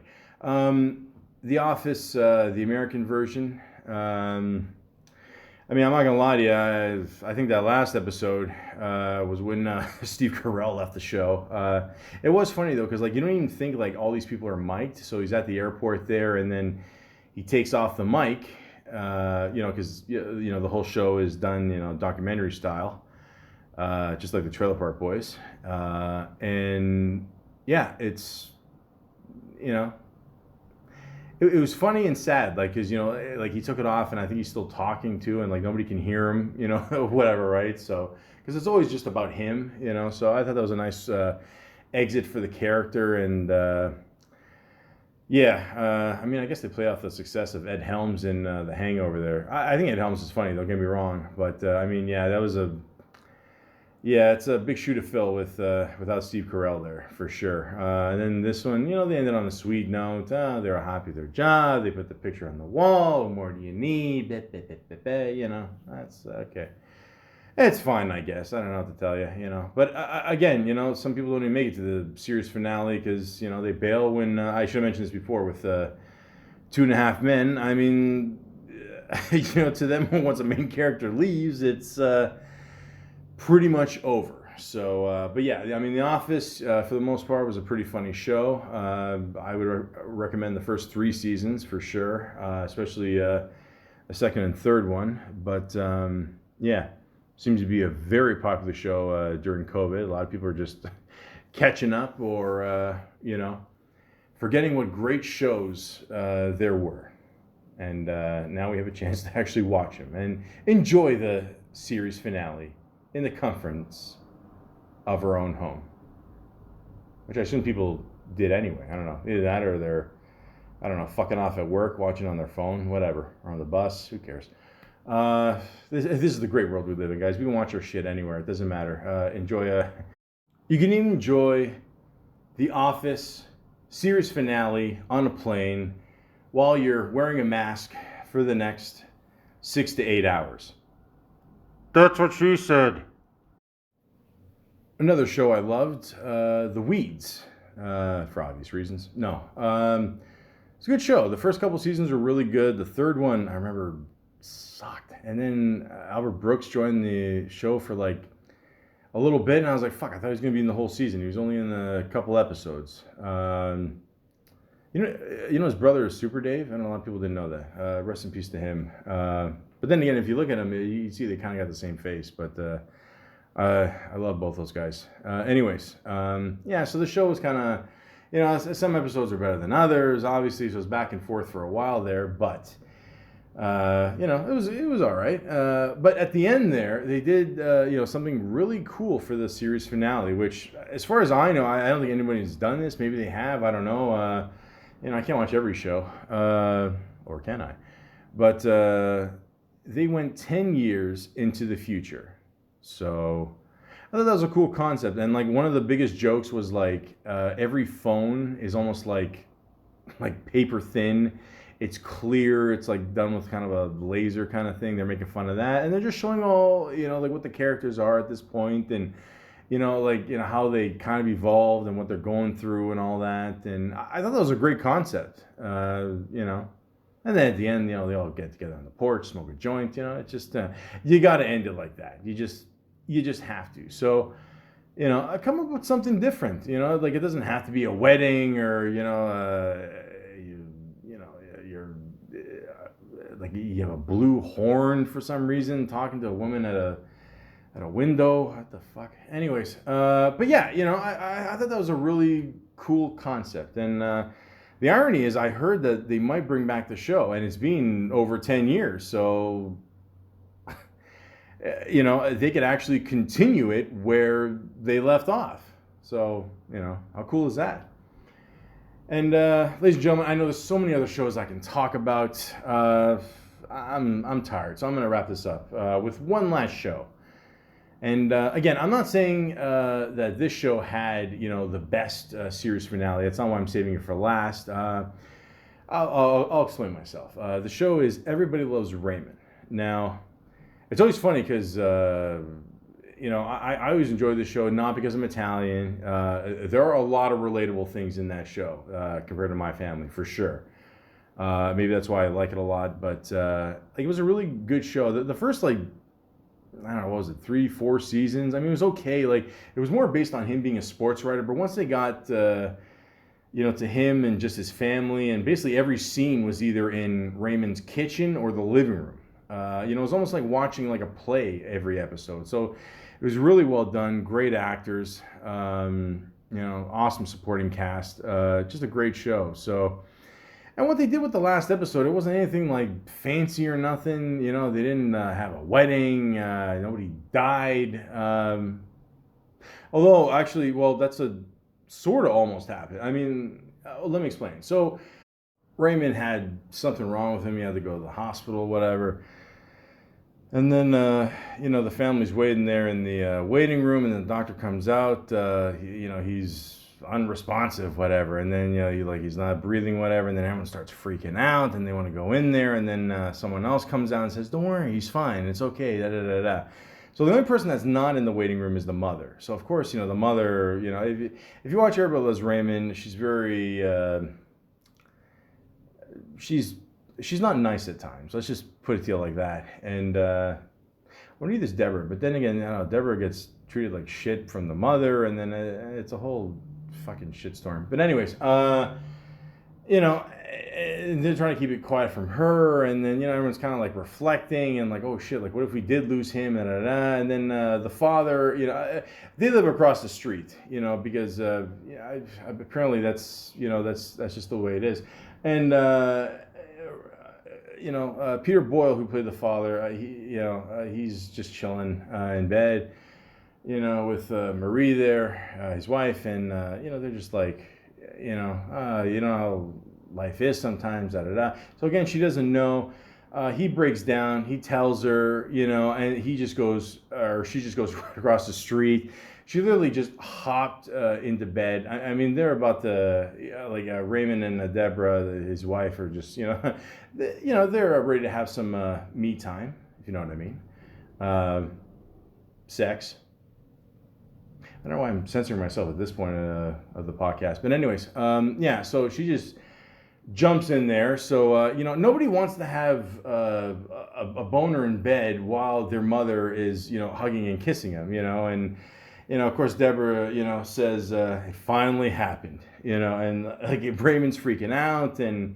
The Office, the American version. I mean, I'm not gonna lie to you. I think that last episode was when Steve Carell left the show. It was funny though, because like you don't even think like all these people are mic'd. So he's at the airport there, and then he takes off the mic. Because the whole show is done documentary style, just like the Trailer Park Boys. And yeah, it's It was funny and sad, like, because like he took it off, and I think he's still talking to, and like nobody can hear him, whatever, right? So, because it's always just about him, So I thought that was a nice exit for the character, and I mean, I guess they play off the success of Ed Helms in The Hangover. There, I think Ed Helms is funny. Don't get me wrong, but I mean, that was it's a big shoe to fill without Steve Carell there, for sure. And then this one, they ended on a sweet note. They're happy with their job. They put the picture on the wall. What more do you need? That's okay. It's fine, I guess. I don't know what to tell you, But again, some people don't even make it to the series finale because, they bail when, I should have mentioned this before, with 2.5 Men. I mean, to them, once a main character leaves, it's pretty much over. So, but yeah, I mean, The Office, for the most part, was a pretty funny show. I would recommend the first 3 seasons for sure, especially the second and third one. But seems to be a very popular show during COVID. A lot of people are just catching up or, forgetting what great shows there were. And now we have a chance to actually watch them and enjoy the series finale in the comforts of our own home, which I assume people did anyway. I don't know. Either that or they're, I don't know, fucking off at work, watching on their phone, whatever, or on the bus. Who cares? This is the great world we live in, guys. We can watch our shit anywhere. It doesn't matter. You can even enjoy The Office series finale on a plane while you're wearing a mask for the next 6 to 8 hours. That's what she said. Another show I loved, The Weeds, for obvious reasons. No, it's a good show. The first couple seasons were really good. The third one, I remember, sucked. And then Albert Brooks joined the show for like a little bit, and I was like, fuck, I thought he was going to be in the whole season. He was only in a couple episodes. You know his brother is Super Dave? I know a lot of people didn't know that. Rest in peace to him. But then again, if you look at him, you see they kind of got the same face. But I love both those guys. Anyways, yeah, so the show was kind of, you know, some episodes are better than others, obviously, so it was back and forth for a while there, but, you know, it was all right. But at the end there, they did, you know, something really cool for the series finale, which, as far as I know, I don't think anybody's done this. Maybe they have, I don't know. You know, I can't watch every show, or can I? But they went 10 years into the future. So I thought that was a cool concept. And like one of the biggest jokes was like every phone is almost like paper thin. It's clear. It's like done with kind of a laser kind of thing. They're making fun of that. And they're just showing all, you know, like what the characters are at this point and, you know, like, you know, how they kind of evolved and what they're going through and all that. And I thought that was a great concept, you know. And then at the end, you know, they all get together on the porch, smoke a joint, you know. It's just, you got to end it like that. You just have to. So, you know, I come up with something different, you know, like it doesn't have to be a wedding or, you know, you know, you're like you have a blue horn for some reason talking to a woman at a window. What the fuck? Anyways, but yeah, you know, I thought that was a really cool concept. And the irony is I heard that they might bring back the show and it's been over 10 years. So, you know, they could actually continue it where they left off. So, you know, how cool is that? And ladies and gentlemen, I know there's so many other shows I can talk about. I'm tired, so I'm going to wrap this up with one last show. And again, I'm not saying that this show had, you know, the best series finale. That's not why I'm saving it for last. I'll explain myself. The show is Everybody Loves Raymond. Now, it's always funny because, you know, I always enjoy this show, not because I'm Italian. There are a lot of relatable things in that show compared to my family, for sure. Maybe that's why I like it a lot. But like, it was a really good show. The first, like, I don't know, what was it, 3-4 seasons? I mean, it was okay. Like, it was more based on him being a sports writer. But once they got, you know, to him and just his family, and basically every scene was either in Raymond's kitchen or the living room. You know, it was almost like watching like a play every episode. So it was really well done. Great actors. You know, awesome supporting cast. Just a great show. So. And what they did with the last episode, it wasn't anything like fancy or nothing. You know, they didn't have a wedding. Nobody died. Although, actually, well, that's a sort of almost happened. I mean, let me explain. So, Raymond had something wrong with him. He had to go to the hospital, whatever. And then, you know, the family's waiting there in the waiting room, and the doctor comes out. You know, he's unresponsive, whatever, and then, you know, he's not breathing, whatever, and then everyone starts freaking out and they want to go in there, and then someone else comes out and says, don't worry, he's fine, it's okay, da da da da. So the only person that's not in the waiting room is the mother. So of course, you know, the mother, you know, if you watch Everybody Loves Raymond, she's very she's not nice at times, let's just put it to you like that. And well, neither is Deborah, but then again, you know, Deborah gets treated like shit from the mother, and then it's a whole fucking shitstorm. But anyways, you know, they're trying to keep it quiet from her, and then, you know, everyone's kind of like reflecting and like, oh shit, like what if we did lose him, and then the father, you know, they live across the street, you know, because yeah, apparently that's, you know, that's just the way it is. And you know, Peter Boyle, who played the father, you know, he's just chilling in bed, you know, with Marie there, his wife, and you know, they're just like, you know how life is sometimes, da da da. So again, she doesn't know. He breaks down. He tells her, you know, and he just goes, or she just goes right across the street. She literally just hopped into bed. I mean, they're about to, like Raymond and Deborah, his wife, are just, you know, they're ready to have some me time, if you know what I mean, sex. I don't know why I'm censoring myself at this point of the podcast. But anyways, yeah, so she just jumps in there. So, nobody wants to have a boner in bed while their mother is, hugging and kissing them, and, of course, Deborah, says, it finally happened, and like Raymond's freaking out and,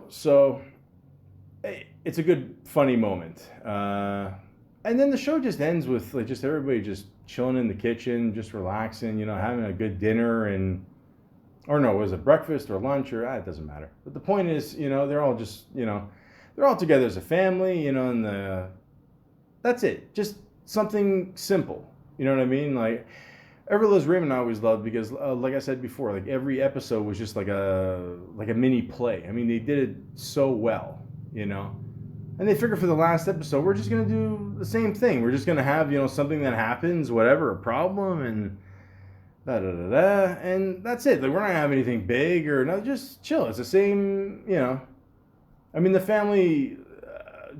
so it's a good, funny moment. And then the show just ends with like just everybody just chilling in the kitchen, just relaxing, having a good dinner or no, was it breakfast or lunch or it doesn't matter. But the point is, they're all just, they're all together as a family, and that's it. Just something simple. You know what I mean? Like Ever Lives Raymond I always loved because, like I said before, like every episode was just like a mini play. I mean, they did it so well, And they figured for the last episode, we're just going to do the same thing. We're just going to have, something that happens, whatever, a problem, and da-da-da-da, and that's it. Like, we're not going to have anything big or no, just chill. It's the same, I mean, the family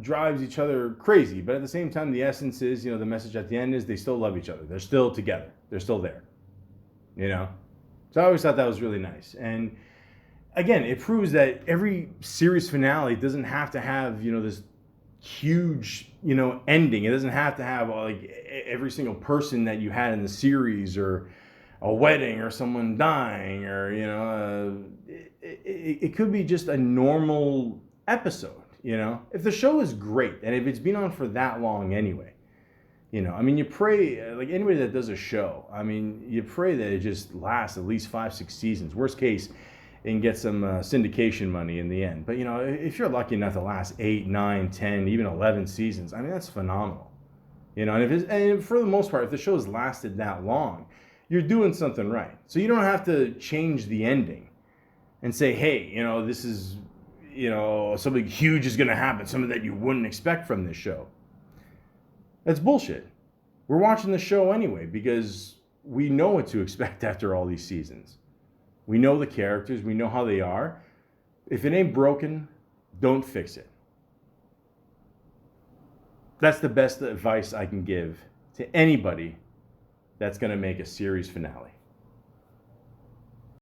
drives each other crazy, but at the same time, the essence is, the message at the end is they still love each other. They're still together. They're still there, So I always thought that was really nice. And again, it proves that every series finale doesn't have to have, this huge, ending. It doesn't have to have like every single person that you had in the series or a wedding or someone dying or, it could be just a normal episode, If the show is great and if it's been on for that long anyway, I mean, you pray, like anybody that does a show, I mean, you pray that it just lasts at least 5-6 seasons. Worst case, and get some syndication money in the end. But, if you're lucky enough to last 8, 9, 10, even 11 seasons, I mean, that's phenomenal. And for the most part, if the show has lasted that long, you're doing something right. So you don't have to change the ending and say, hey, this is, something huge is going to happen, something that you wouldn't expect from this show. That's bullshit. We're watching the show anyway because we know what to expect after all these seasons. We know the characters. We know how they are. If it ain't broken, don't fix it. That's the best advice I can give to anybody that's going to make a series finale.